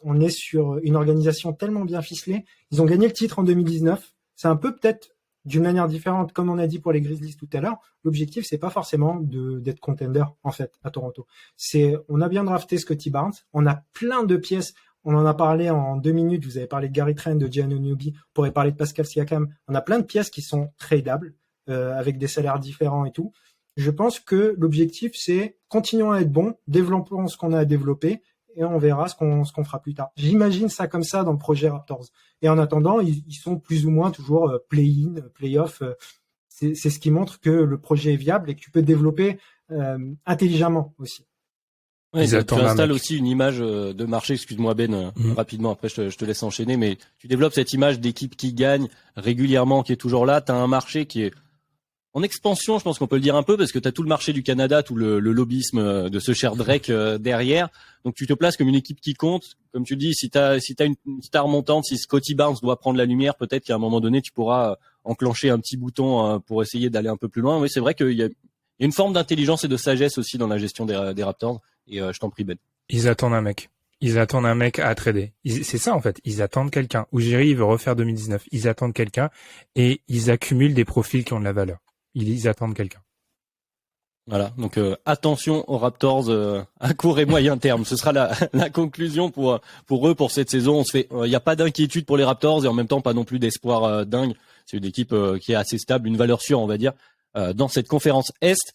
On est sur une organisation tellement bien ficelée. Ils ont gagné le titre en 2019. C'est un peu peut-être d'une manière différente, comme on a dit pour les Grizzlies tout à l'heure. L'objectif, c'est pas forcément d'être contender, en fait, à Toronto. On a bien drafté Scottie Barnes. On a plein de pièces. On en a parlé en 2 minutes. Vous avez parlé de Gary Trent, de Gianni Anunoby. On pourrait parler de Pascal Siakam. On a plein de pièces qui sont tradables, avec des salaires différents et tout. Je pense que l'objectif, c'est continuons à être bons, développons ce qu'on a à développer, et on verra ce qu'on fera plus tard. J'imagine ça comme ça dans le projet Raptors. Et en attendant, ils sont plus ou moins toujours play-in, play-off. C'est ce qui montre que le projet est viable et que tu peux développer intelligemment aussi.
Ouais, tu installes aussi une image de marché, excuse-moi Ben, rapidement, après je te laisse enchaîner, mais tu développes cette image d'équipe qui gagne régulièrement, qui est toujours là. Tu as un marché qui est en expansion, je pense qu'on peut le dire un peu, parce que tu as tout le marché du Canada, tout le lobbyisme de ce cher Drake derrière. Donc tu te places comme une équipe qui compte. Comme tu dis, si t'as une star montante, si Scottie Barnes doit prendre la lumière, peut-être qu'à un moment donné, tu pourras enclencher un petit bouton pour essayer d'aller un peu plus loin. Oui, c'est vrai qu'il y a une forme d'intelligence et de sagesse aussi dans la gestion des Raptors. Et je t'en prie, Ben.
Ils attendent un mec. Ils attendent un mec à trader. C'est ça en fait. Ils attendent quelqu'un. Ujiri, il veut refaire 2019. Ils attendent quelqu'un et ils accumulent des profils qui ont de la valeur. Ils attendent quelqu'un.
Voilà, donc attention aux Raptors à court et moyen terme. Ce sera la conclusion pour eux pour cette saison. On se fait, il n'y a pas d'inquiétude pour les Raptors et en même temps pas non plus d'espoir dingue. C'est une équipe qui est assez stable, une valeur sûre, on va dire, dans cette conférence Est.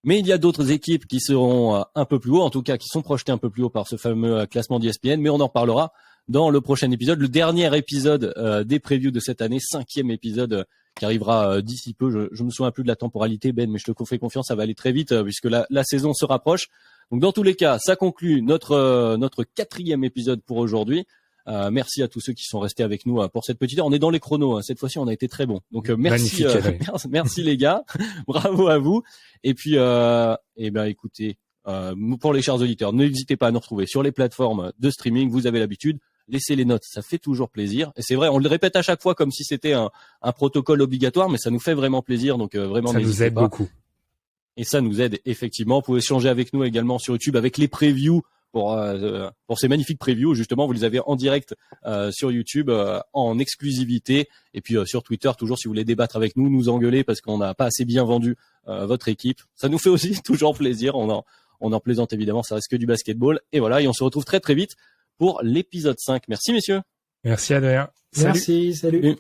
Mais il y a d'autres équipes qui seront un peu plus haut, en tout cas qui sont projetées un peu plus haut par ce fameux classement d'ESPN. Mais on en reparlera dans le prochain épisode, le dernier épisode des previews de cette année, 5e épisode qui arrivera d'ici peu. Je me souviens plus de la temporalité, Ben, mais je te fais confiance, ça va aller très vite puisque la saison se rapproche. Donc dans tous les cas, ça conclut notre 4e épisode pour aujourd'hui. Merci à tous ceux qui sont restés avec nous pour cette petite heure. On est dans les chronos, hein. Cette fois-ci on a été très bon. Donc merci, merci les gars, bravo à vous. Et puis écoutez, pour les chers auditeurs, n'hésitez pas à nous retrouver sur les plateformes de streaming. Vous avez l'habitude. Laissez les notes, ça fait toujours plaisir. Et c'est vrai, on le répète à chaque fois comme si c'était un protocole obligatoire, mais ça nous fait vraiment plaisir. Donc vraiment,
ça nous aide beaucoup.
Et ça nous aide effectivement. Vous pouvez échanger avec nous également sur YouTube avec les previews pour ces magnifiques previews. Justement, vous les avez en direct sur YouTube en exclusivité. Et puis sur Twitter, toujours si vous voulez débattre avec nous, nous engueuler parce qu'on n'a pas assez bien vendu votre équipe. Ça nous fait aussi toujours plaisir. On en plaisante évidemment, ça reste que du basketball. Et voilà, et on se retrouve très très vite pour l'épisode 5. Merci messieurs.
Merci Adrien.
Merci, salut.